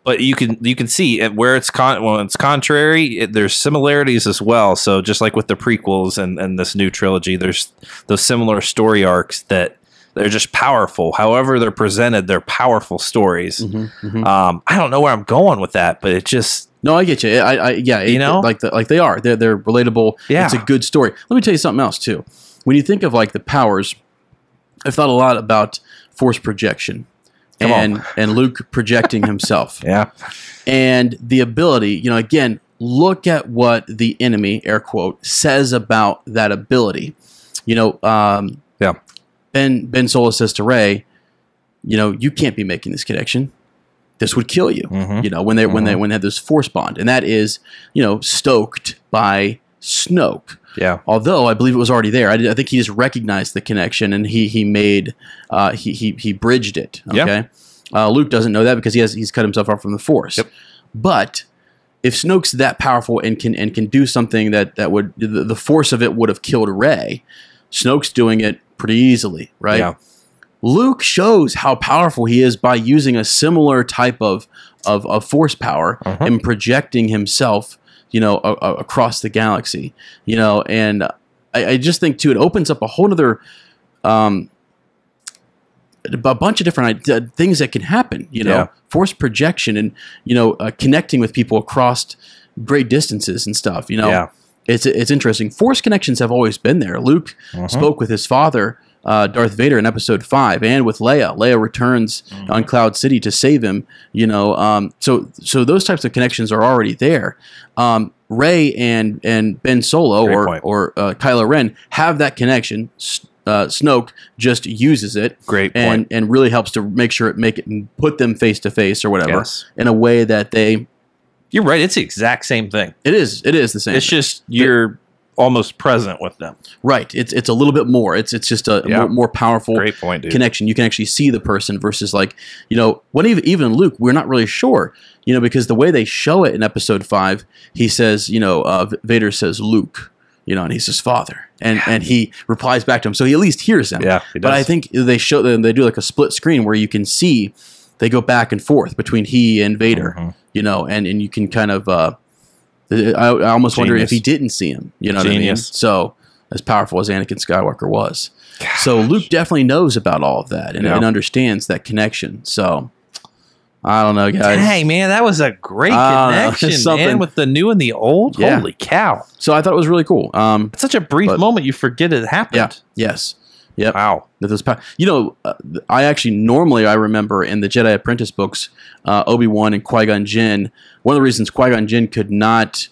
S4: But you can see where it's contrary. There's similarities as well. So just like with the prequels and this new trilogy, there's those similar story arcs that they're just powerful. However they're presented, they're powerful stories. Mm-hmm, mm-hmm. I don't know where I'm going with that, but it just
S1: I get you. Like they are. They're relatable. Yeah. It's a good story. Let me tell you something else too. When you think of like the powers, I've thought a lot about force projection. And Luke projecting himself.
S4: Yeah.
S1: And the ability, again, look at what the enemy, air quote, says about that ability. Ben Solo says to Rey, you can't be making this connection. This would kill you. Mm-hmm. When they had this force bond. And that is, stoked by Snoke.
S4: Yeah.
S1: Although I believe it was already there. I think he just recognized the connection and he made he bridged it. Okay. Yep. Luke doesn't know that because he's cut himself off from the Force. Yep. But if Snoke's that powerful and can do something that would the force of it would have killed Rey, Snoke's doing it pretty easily, right? Yeah. Luke shows how powerful he is by using a similar type of force power and projecting himself across the galaxy, and I just think too, it opens up a whole other, a bunch of different things that can happen, force projection and, connecting with people across great distances and stuff, it's interesting. Force connections have always been there. Luke spoke with his father, Darth Vader, in Episode 5, and with Leia. Leia returns on Cloud City to save him. So those types of connections are already there. Rey and Ben Solo or Kylo Ren have that connection. Snoke just uses it.
S4: Great point.
S1: And really helps to make sure put them face to face or whatever in a way that they.
S4: You're right. It's the exact same thing.
S1: It is the same.
S4: It's just you're almost present with them.
S1: Right. It's a little bit more. It's just a more powerful
S4: Great point, dude.
S1: Connection. You can actually see the person versus when even Luke, we're not really sure, because the way they show it in Episode 5, he says, Vader says Luke, and he's his father. And he replies back to him. So he at least hears him.
S4: Yeah, he does.
S1: But I think they do like a split screen where you can see they go back and forth between he and Vader, and you can kind of I almost wonder if he didn't see him. You know what I mean? So as powerful as Anakin Skywalker was. Gosh. So Luke definitely knows about all of that and understands that connection. So I don't know, guys.
S4: Hey, man, that was a great connection, man, with the new and the old. Yeah. Holy cow.
S1: So I thought it was really cool.
S4: It's such a brief moment. You forget it happened.
S1: Yeah. Yes. Yep.
S4: Wow.
S1: I actually normally I remember in the Jedi Apprentice books, Obi-Wan and Qui-Gon Jinn, one of the reasons Qui-Gon Jinn could not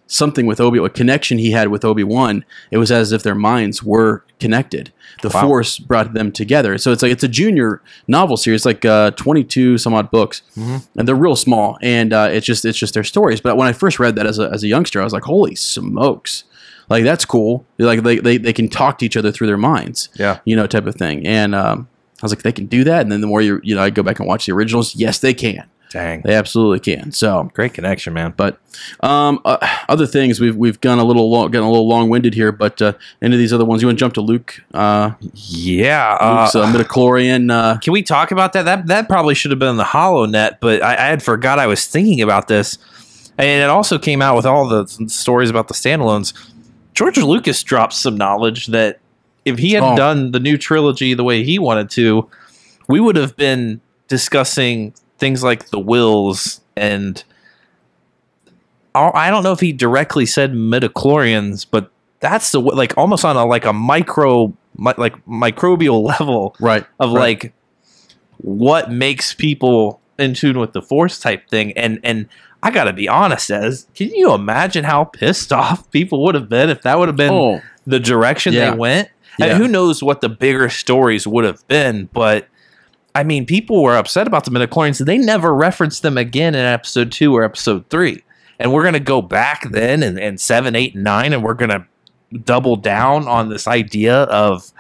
S1: something with a connection he had with Obi-Wan, it was as if their minds were connected. The Force brought them together. So it's a junior novel series, like 22 some odd books, and they're real small, and it's just their stories. But when I first read that as a youngster, I was like, holy smokes. Like, that's cool. Like, they can talk to each other through their minds.
S4: Yeah.
S1: Type of thing. And I was like, they can do that? And then the more I go back and watch the originals, yes, they can.
S4: Dang.
S1: They absolutely can. So
S4: Great connection, man.
S1: But other things we've gone getting a little long winded here. But any of these other ones, you want to jump to Luke?
S4: Yeah,
S1: Luke's midichlorian.
S4: Can we talk about that? That probably should have been in the HoloNet, but I had forgot I was thinking about this, and it also came out with all the stories about the standalones. George Lucas dropped some knowledge that if he had done the new trilogy the way he wanted to, we would have been discussing things like the wills, and I don't know if he directly said midichlorians, but that's the like almost on a microbial level,
S1: Right.
S4: Like what makes people in tune with the Force type thing. And I gotta be honest, can you imagine how pissed off people would have been if that would have been the direction they went?
S1: Yeah.
S4: And who knows what the bigger stories would have been, but I mean, people were upset about the midichlorians. They never referenced them again in episode 2 or episode 3. And we're going to go back then in 7, 8, and 9, and we're going to double down on this idea of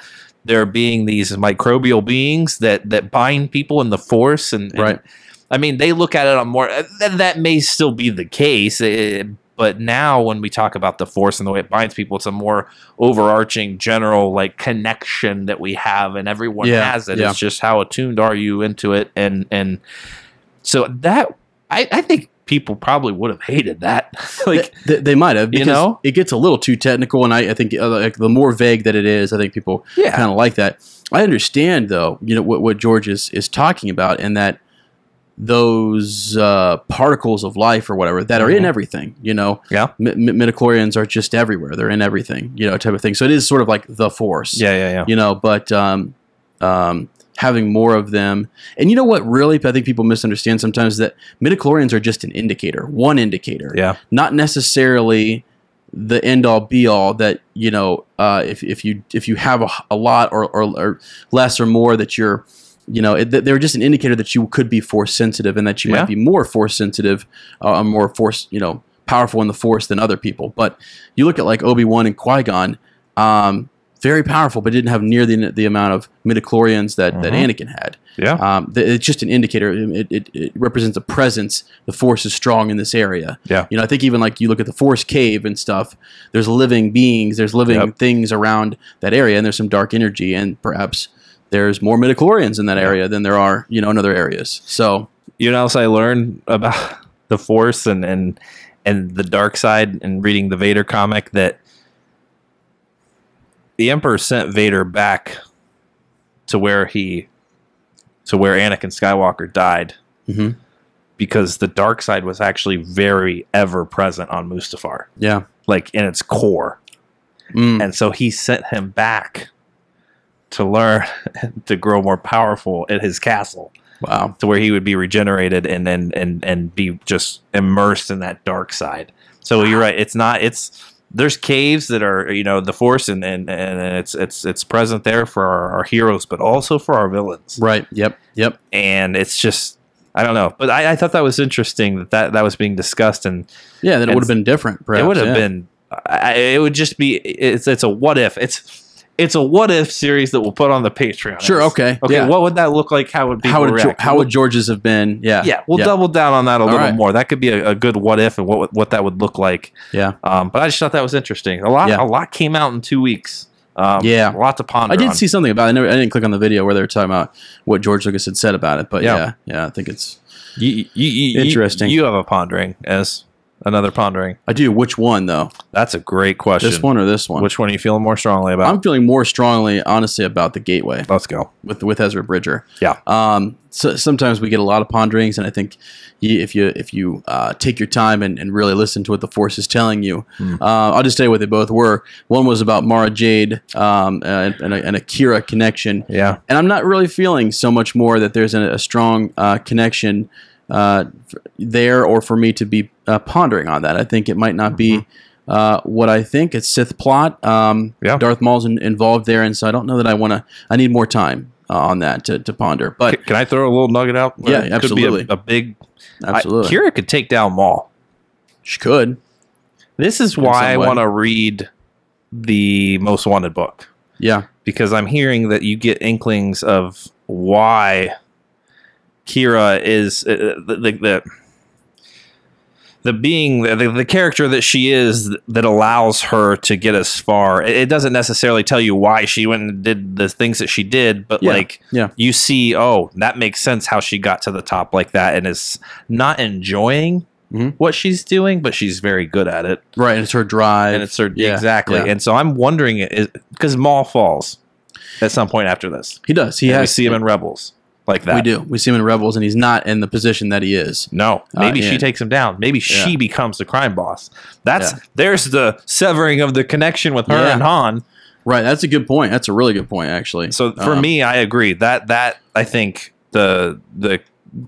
S4: there being these microbial beings that bind people in the Force. And I mean, they look at it on more... That may still be the case, but now when we talk about the Force and the way it binds people, it's a more overarching general like connection that we have, and everyone has it. It's just how attuned are you into it, and so that I think people probably would have hated that. Like
S1: they might have, because it gets a little too technical, and I think like the more vague that it is, I think people kind of like that. I understand though, what George is talking about, and that those particles of life or whatever that are in everything, midichlorians are just everywhere. They're in everything, type of thing. So it is sort of like the Force. But having more of them. And you know what really I think people misunderstand sometimes, that midichlorians are just one indicator. Yeah. Not necessarily the end all be all, that, if you have a lot or less or more, that you're, they're just an indicator that you could be Force sensitive, and that you might be more Force sensitive, more Force, powerful in the Force than other people. But you look at like Obi-Wan and Qui-Gon, very powerful, but didn't have near the amount of midichlorians that Anakin had. Yeah, it's just an indicator. It represents a presence. The Force is strong in this area. Yeah, I think even like you look at the Force cave and stuff. There's living beings. There's living things around that area, and there's some dark energy, and perhaps there's more midichlorians in that area than there are, in other areas. So, what
S4: else I learned about the Force and the dark side, and reading the Vader comic, that the Emperor sent Vader back to where Anakin Skywalker died, because the dark side was actually very ever present on Mustafar. Yeah, like in its core, and so he sent him back to learn to grow more powerful at his castle. Wow. To where he would be regenerated and be just immersed in that dark side. So you're right. There's caves that are, the Force, and it's present there for our heroes, but also for our villains. Right. Yep. And it's just, I don't know, but I thought that was interesting that was being discussed, and
S1: that it would have been different. Perhaps,
S4: it would have been. It would just be. It's a what if. It's a what if series that we'll put on the Patreon.
S1: Sure. Okay.
S4: Yeah. What would that look like? How would people react?
S1: How would George's have been? Yeah.
S4: Yeah. We'll double down on that a little more. That could be a good what if, and what that would look like. Yeah. But I just thought that was interesting. A lot came out in 2 weeks. A lot to ponder.
S1: I did see something about it. I didn't click on the video where they were talking about what George Lucas had said about it. But yeah, I think it's interesting.
S4: You have a pondering as. Another pondering.
S1: I do. Which one, though?
S4: That's a great question.
S1: This one or this one?
S4: Which one are you feeling more strongly about?
S1: I'm feeling more strongly, honestly, about the Gateway.
S4: Let's go.
S1: With Ezra Bridger.
S4: Yeah.
S1: So sometimes we get a lot of ponderings, and I think if you take your time and really listen to what the Force is telling you, I'll just tell you what they both were. One was about Mara Jade and a Kira connection. Yeah. And I'm not really feeling so much more that there's a strong connection there, or for me to be pondering on that. I think it might not be what I think. It's Sith plot. Darth Maul's involved there, and so I don't know that I need more time on that to ponder. But
S4: can I throw a little nugget out?
S1: Yeah, absolutely.
S4: Could be a big.
S1: Absolutely.
S4: Kira could take down Maul.
S1: She could.
S4: This is why I want to read the Most Wanted book. Yeah, because I'm hearing that you get inklings of why Kira is the character that she is that allows her to get as far. It doesn't necessarily tell you why she went and did the things that she did, but you see, oh, that makes sense how she got to the top like that, and is not enjoying what she's doing, but she's very good at it.
S1: Right, and it's her drive.
S4: And it's her exactly. Yeah. And so I'm wondering, because Maul falls at some point after this.
S1: He does.
S4: We see him in Rebels. Like that.
S1: We do. We see him in Rebels, and he's not in the position that he is.
S4: No. Maybe she takes him down. Maybe she becomes the crime boss. There's the severing of the connection with her and Han.
S1: Right. That's a good point. That's a really good point, actually.
S4: So for me, I agree. That I think the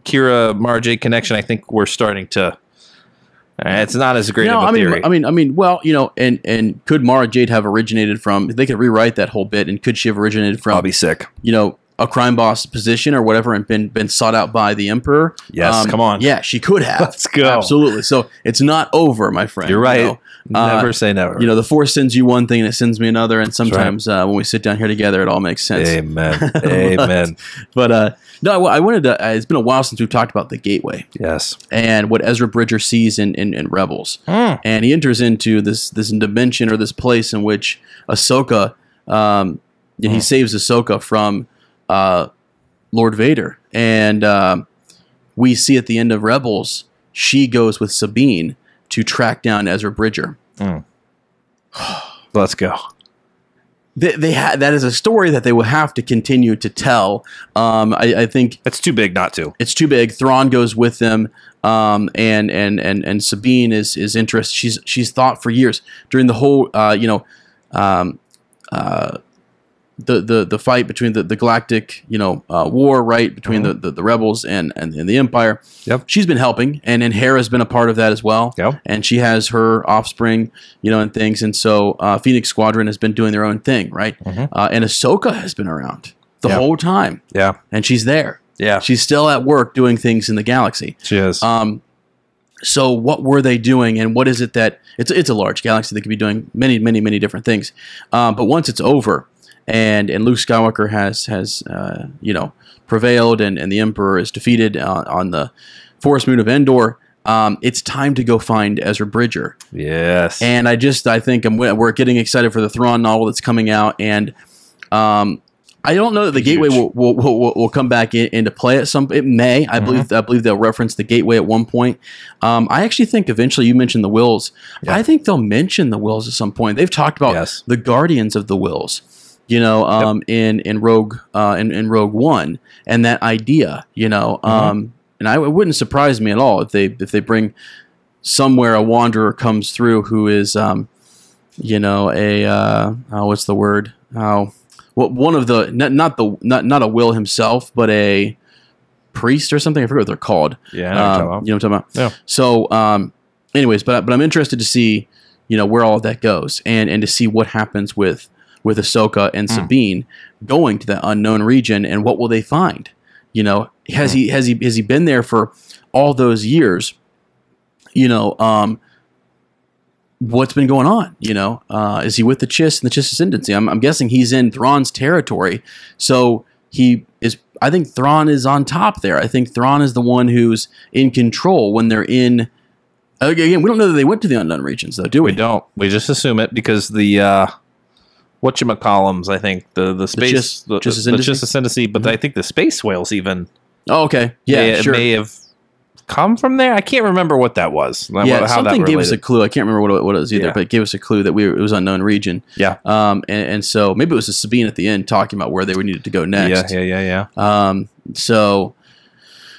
S4: Kira Mara connection, I think we're starting to. It's not as great of a theory.
S1: I mean, well, and could Mara Jade have originated from? They could rewrite that whole bit, and could she have originated from?
S4: I'll be sick.
S1: A crime boss position or whatever, and been sought out by the Emperor.
S4: Yes, come on.
S1: Yeah, she could have.
S4: Let's go.
S1: Absolutely. So it's not over, my friend.
S4: You're right. Never say never.
S1: The Force sends you one thing and it sends me another, and sometimes when we sit down here together, it all makes sense.
S4: Amen. Amen.
S1: But no, I wanted to. It's been a while since we've talked about the Gateway.
S4: Yes.
S1: And what Ezra Bridger sees in Rebels, and he enters into this dimension or this place in which Ahsoka, he saves Ahsoka from Lord Vader, and we see at the end of Rebels, she goes with Sabine to track down Ezra Bridger.
S4: Let's go.
S1: That is a story that they will have to continue to tell. I think
S4: it's too big not to.
S1: It's too big. Thrawn goes with them, and Sabine is interested. She's thought for years during the whole the fight between the galactic war, right, between the rebels and the Empire.
S4: Yep.
S1: She's been helping, and Hera's been a part of that as well.
S4: Yep.
S1: And she has her offspring, and things, and so Phoenix Squadron has been doing their own thing, right? And Ahsoka has been around the whole time.
S4: Yeah.
S1: And she's there.
S4: Yeah.
S1: She's still at work doing things in the galaxy.
S4: She is.
S1: So what were they doing, and what is it that it's a large galaxy? They could be doing many, many, many different things. But once it's over, and Luke Skywalker has prevailed, and the Emperor is defeated on the forest moon of Endor, it's time to go find Ezra Bridger.
S4: Yes.
S1: And I think we're getting excited for the Thrawn novel that's coming out, and I don't know that the Gateway will come back into play at some. It may. I believe they'll reference the Gateway at one point. I actually think eventually, you mentioned the Wills. Yeah. I think they'll mention the Wills at some point. They've talked about the Guardians of the Wills. In Rogue One, and that idea, and it wouldn't surprise me at all if they bring somewhere a wanderer comes through who is, what's the word? One of the not a Will himself, but a priest or something. I forget what they're called.
S4: Yeah, I know what
S1: I'm talking about.
S4: Yeah.
S1: So, anyways, but I'm interested to see, where all of that goes, and to see what happens with Ahsoka and Sabine going to that unknown region, and what will they find? Has he been there for all those years? What's been going on? Is he with the Chiss and the Chiss ascendancy? I'm guessing he's in Thrawn's territory, so he is. I think Thrawn is on top there. I think Thrawn is the one who's in control when they're in. Again, we don't know that they went to the unknown regions, though, do we?
S4: We don't. We just assume it because the. Whatchamacallums, I think the space the Chiss ascendancy, but I think the space whales even.
S1: Oh, okay, yeah,
S4: sure. May have come from there. I can't remember what that was.
S1: Yeah, something gave us a clue. I can't remember what it was either, but it gave us a clue that it was unknown region.
S4: Yeah.
S1: And so maybe it was a Sabine at the end talking about where they would needed to go next.
S4: Yeah.
S1: So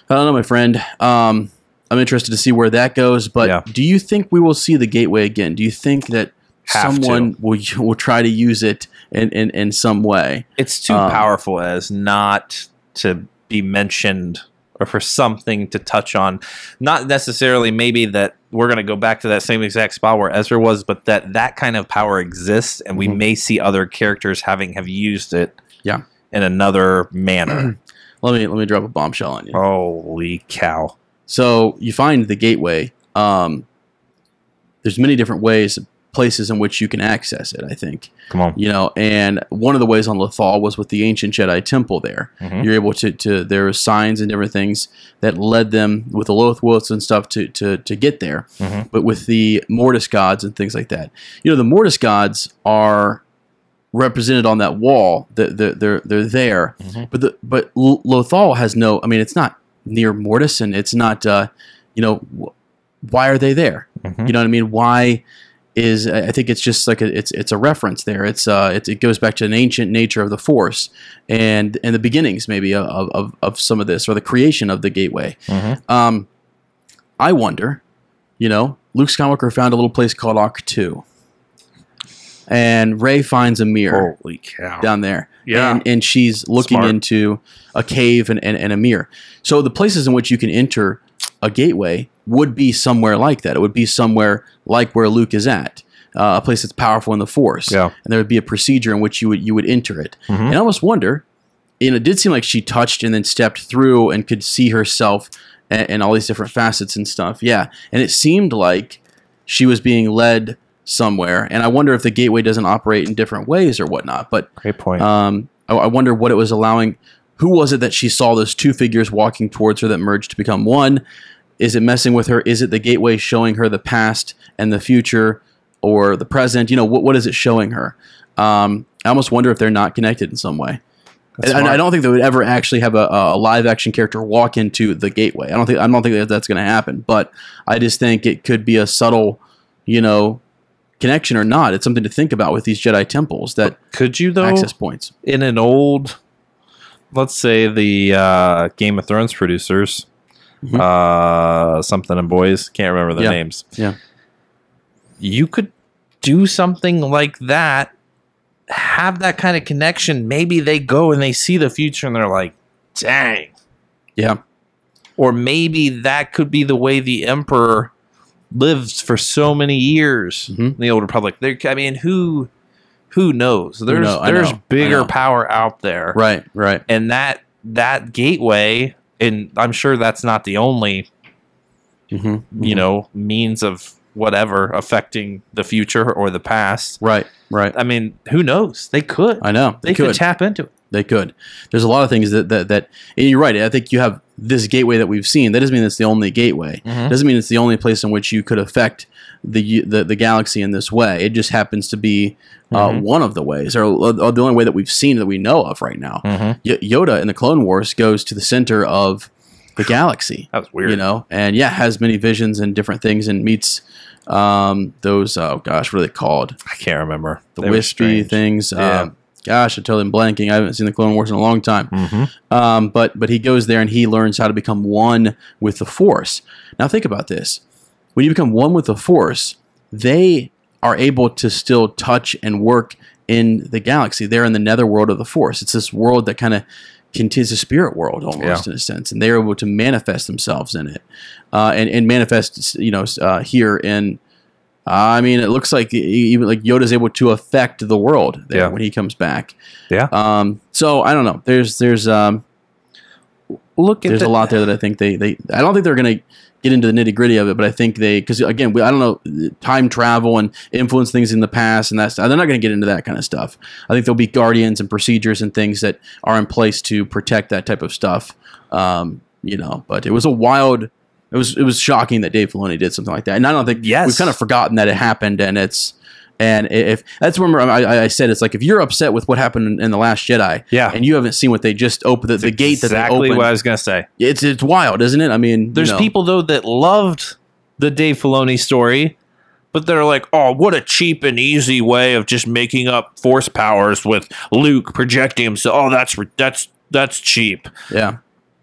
S1: I don't know, my friend. I'm interested to see where that goes. But do you think we will see the Gateway again? Do you think that someone will try to use it in some way?
S4: It's too powerful as not to be mentioned, or for something to touch on. Not necessarily maybe that we're going to go back to that same exact spot where Ezra was, but that kind of power exists, and we may see other characters have used it in another manner.
S1: Let me drop a bombshell on you.
S4: Holy cow.
S1: So you find the Gateway. There's many different ways places in which you can access it, I think.
S4: Come on.
S1: You know, and one of the ways on Lothal was with the ancient Jedi temple there.
S4: Mm-hmm.
S1: You're able to there were signs and different things that led them with the Lothwoods and stuff to get there.
S4: Mm-hmm.
S1: But with the Mortis gods and things like that. You know, the Mortis gods are represented on that wall. They're there.
S4: Mm-hmm.
S1: But Lothal has no, I mean, it's not near Mortis, and it's not, you know, why are they there?
S4: Mm-hmm.
S1: You know what I mean? Why is, I think it's just like it's a reference there. It goes back to an ancient nature of the Force and the beginnings maybe of some of this, or the creation of the Gateway.
S4: Mm-hmm.
S1: I wonder, you know, Luke Skywalker found a little place called Ahch-To, and Rey finds a mirror
S4: Holy cow.
S1: down there.
S4: Yeah.
S1: And she's looking
S4: Smart.
S1: into a cave and a mirror. So the places in which you can enter a gateway would be somewhere like that. It would be somewhere like where Luke is at, a place that's powerful in the Force.
S4: Yeah.
S1: And there would be a procedure in which you would enter it.
S4: Mm-hmm.
S1: And I almost wonder, you know, it did seem like she touched and then stepped through and could see herself and all these different facets and stuff. Yeah. And it seemed like she was being led somewhere. And I wonder if the gateway doesn't operate in different ways or whatnot. But
S4: Great point.
S1: I wonder what it was allowing. Who was it that she saw those two figures walking towards her that merged to become one? Is it messing with her? Is it the gateway showing her the past and the future, or the present? You know, what is it showing her? I almost wonder if they're not connected in some way. And I don't think they would ever actually have a live action character walk into the gateway. I don't think that's going to happen. But I just think it could be a subtle, you know, connection or not. It's something to think about with these Jedi temples, that
S4: could you though
S1: access points
S4: in an old, let's say the Game of Thrones producers, something and boys, can't remember their names.
S1: Yeah,
S4: you could do something like that, have that kind of connection. Maybe they go and they see the future and they're like, dang.
S1: Yeah.
S4: Or maybe that could be the way the Emperor lives for so many years in the Old Republic. I mean, who knows? There's bigger power out there.
S1: Right.
S4: And that gateway, and I'm sure that's not the only you know, means of whatever affecting the future or the past.
S1: Right.
S4: I mean, who knows? They could.
S1: I know.
S4: They could tap into it.
S1: They could. There's a lot of things that and you're right. I think you have this gateway that we've seen. That doesn't mean it's the only gateway. Doesn't mean it's the only place in which you could affect the galaxy in this way. It just happens to be one of the ways, or the only way that we've seen that we know of right now. Yoda in the Clone Wars goes to the center of the galaxy.
S4: That was weird.
S1: You know, and has many visions and different things, and meets those, what are they called?
S4: I can't remember.
S1: The wispy things.
S4: Yeah.
S1: Gosh, I'm totally blanking. I haven't seen the Clone Wars in a long time. But he goes there and he learns how to become one with the Force. Now think about this. When you become one with the Force, they are able to still touch and work in the galaxy. They're in the netherworld of the Force. It's this world that kind of contains a spirit world almost in a sense. And they're able to manifest themselves in it. And manifest, you know, here in... I mean, it looks like even like Yoda's able to affect the world there when he comes back.
S4: Yeah.
S1: So I don't know. There's a lot there that I think they I don't think they're going to get into the nitty gritty of it, but I think because again, I don't know, time travel and influence things in the past, and they're not going to get into that kind of stuff. I think there'll be guardians and procedures and things that are in place to protect that type of stuff. You know, but it was a wild. It was shocking that Dave Filoni did something like that, and I don't think we've kind of forgotten that it happened. And if that's when I said it's like if you're upset with what happened in The Last Jedi, and you haven't seen what they just opened the gate that they opened.
S4: Exactly what I was gonna say.
S1: It's wild, isn't it? I mean,
S4: there's people though that loved the Dave Filoni story, but they're like, oh, what a cheap and easy way of just making up Force powers with Luke projecting himself. Oh, that's cheap.
S1: Yeah.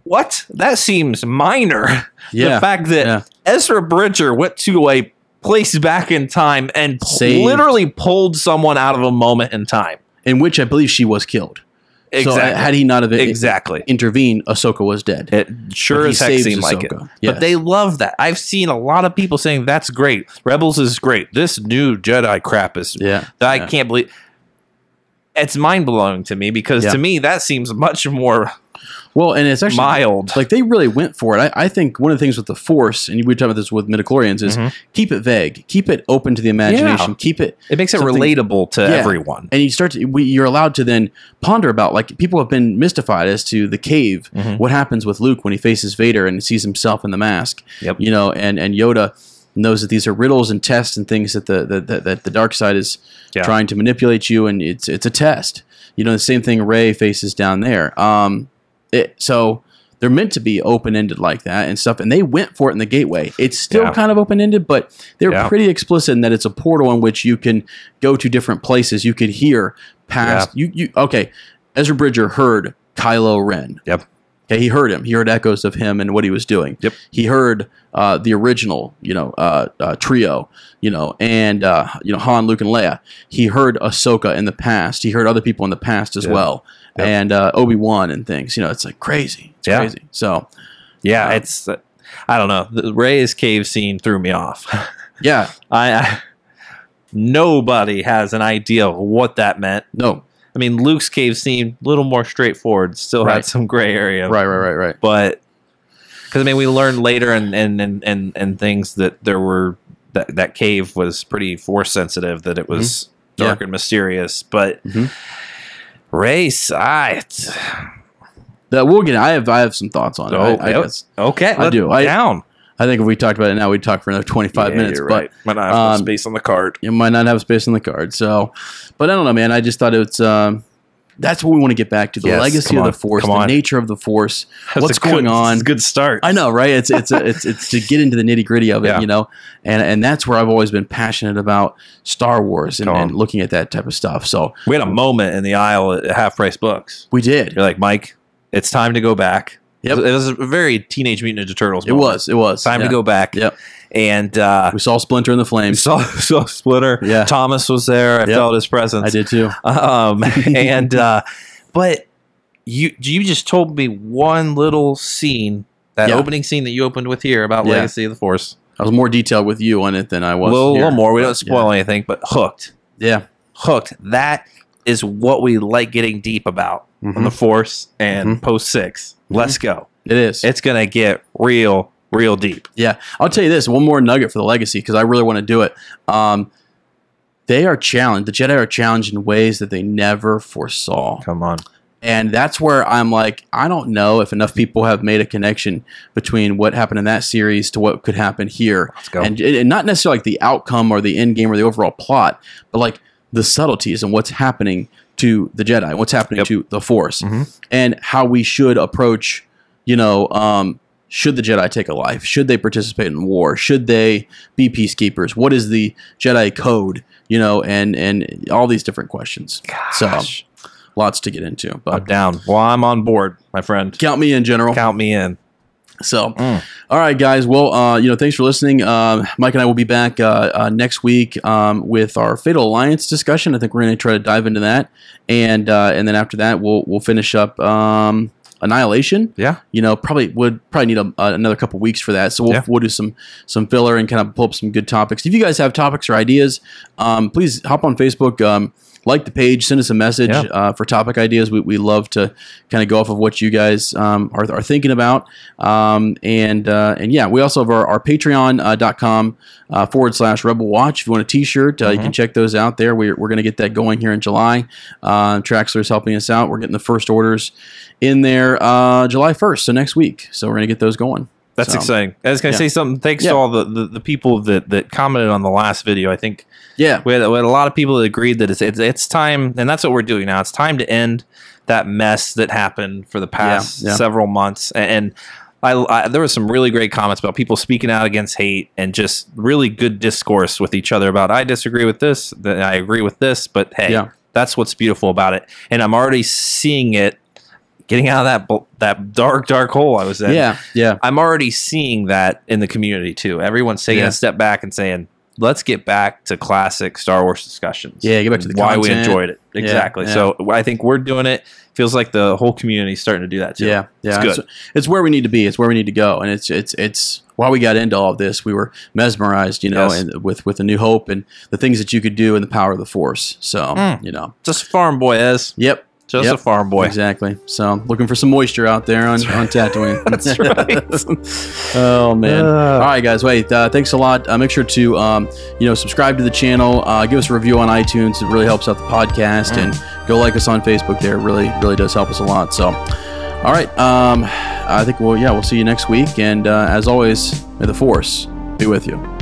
S4: What? That seems minor.
S1: Yeah.
S4: The fact that Ezra Bridger went to a place back in time and literally pulled someone out of a moment in time.
S1: In which I believe she was killed.
S4: Exactly.
S1: So had he not have intervened, Ahsoka was dead.
S4: It sure as heck seemed like it. Yes. But they love that. I've seen a lot of people saying that's great. Rebels is great. This new Jedi crap is... I can't believe... It's mind-blowing to me because to me that seems much more
S1: Well, and it's actually
S4: mild.
S1: Like they really went for it. I think one of the things with the Force, and we were talking about this with midichlorians, is keep it vague, keep it open to the imagination, keep it.
S4: It makes it relatable to everyone,
S1: and you're allowed to then ponder about, like, people have been mystified as to the cave, what happens with Luke when he faces Vader and sees himself in the mask.
S4: Yep.
S1: You know, and Yoda knows that these are riddles and tests and things that the dark side is trying to manipulate you, and it's a test. You know, the same thing Rey faces down there. So they're meant to be open-ended like that and stuff, and they went for it in the Gateway. It's still kind of open-ended, but they're pretty explicit in that it's a portal in which you can go to different places. You could hear past okay, Ezra Bridger heard Kylo Ren.
S4: Yep.
S1: Okay, he heard him. He heard echoes of him and what he was doing.
S4: Yep.
S1: He heard the original, trio, and Han, Luke, and Leia. He heard Ahsoka in the past. He heard other people in the past as well, and Obi-Wan and things. You know, it's like crazy. It's crazy. So,
S4: it's I don't know. The Rey's cave scene threw me off.
S1: Yeah,
S4: nobody has an idea of what that meant.
S1: No.
S4: I mean, Luke's cave scene a little more straightforward. Still had some gray area.
S1: Right.
S4: But because I mean, we learned later and things that there were that cave was pretty force sensitive. That it was dark and mysterious. But race,
S1: we'll get. I have some thoughts on it. I guess.
S4: Okay,
S1: I do.
S4: Down.
S1: I think if we talked about it now, we'd talk for another 25 minutes.
S4: You're right.
S1: But
S4: might not have space on the card.
S1: You might not have space on the card. So, but I don't know, man. I just thought it's that's what we want to get back to: the legacy of the Force, the nature of the Force, what's going on.
S4: It's a good start.
S1: I know, right? It's to get into the nitty gritty of it, and that's where I've always been passionate about Star Wars and looking at that type of stuff. So
S4: we had a moment in the aisle at Half Price Books.
S1: We did.
S4: You're like, Mike, it's time to go back.
S1: Yep.
S4: It was a very Teenage Mutant Ninja Turtles
S1: moment. It was.
S4: Time to go back.
S1: Yep.
S4: And
S1: we saw Splinter in the Flames.
S4: Saw Splinter.
S1: Yeah.
S4: Thomas was there. I felt his presence.
S1: I did too.
S4: But you just told me one little scene, that opening scene that you opened with here about Legacy of the Force.
S1: I was more detailed with you on it than I was.
S4: A little more. We don't spoil anything, but hooked.
S1: Yeah.
S4: Hooked. That is what we like getting deep about on the Force and post 6. Let's go.
S1: It is.
S4: It's going to get real deep.
S1: Yeah. I'll tell you this, one more nugget for the Legacy, because I really want to do it. They are challenged. The Jedi are challenged in ways that they never foresaw.
S4: Come on.
S1: And that's where I'm like, I don't know if enough people have made a connection between what happened in that series to what could happen here.
S4: Let's go.
S1: And not necessarily like the outcome or the end game or the overall plot, but like the subtleties and what's happening to the Jedi, what's happening to the Force, and how we should approach, should the Jedi take a life? Should they participate in war? Should they be peacekeepers? What is the Jedi code? And all these different questions.
S4: Gosh.
S1: So lots to get into. But
S4: I'm down. Well, I'm on board, my friend.
S1: Count me in, General.
S4: Count me in.
S1: So, all right, guys. Well, thanks for listening. Mike and I will be back next week with our Fatal Alliance discussion. I think we're going to try to dive into that, and then after that, we'll finish up Annihilation.
S4: Yeah.
S1: Probably need another couple weeks for that. So we'll do some filler and kind of pull up some good topics. If you guys have topics or ideas, please hop on Facebook. Like the page, send us a message for topic ideas. We love to kind of go off of what you guys are thinking about. And we also have our patreon.com /Rebel Watch. If you want a t-shirt, you can check those out there. We're going to get that going here in July. Traxler's helping us out. We're getting the first orders in there July 1st, so next week. So we're going to get those going.
S4: That's exciting. I was going to say something. Thanks to all the people that commented on the last video. I think we had a lot of people that agreed that it's time, and that's what we're doing now. It's time to end that mess that happened for the past several months. And there was some really great comments about people speaking out against hate and just really good discourse with each other about, I disagree with this, I agree with this, but hey, that's what's beautiful about it. And I'm already seeing it getting out of that dark hole I was in.
S1: Yeah.
S4: I'm already seeing that in the community too. Everyone's taking a step back and saying, let's get back to classic Star Wars discussions.
S1: Yeah, get back to the
S4: why
S1: content.
S4: we enjoyed it. Exactly.
S1: Yeah.
S4: So I think we're doing it. Feels like the whole community is starting to do that too.
S1: Yeah.
S4: It's good.
S1: It's where we need to be. It's where we need to go. And it's while we got into all of this, we were mesmerized, and with A New Hope and the things that you could do and the power of the Force. So,
S4: Just farm boy, Ez.
S1: Yep.
S4: Just a farm boy.
S1: Exactly. So looking for some moisture out there on Tatooine.
S4: That's right.
S1: Oh man. All right, guys. Wait. Thanks a lot. Make sure to subscribe to the channel. Give us a review on iTunes. It really helps out the podcast. And go like us on Facebook. There really does help us a lot. So, all right. I think we'll see you next week. And as always, may the Force be with you.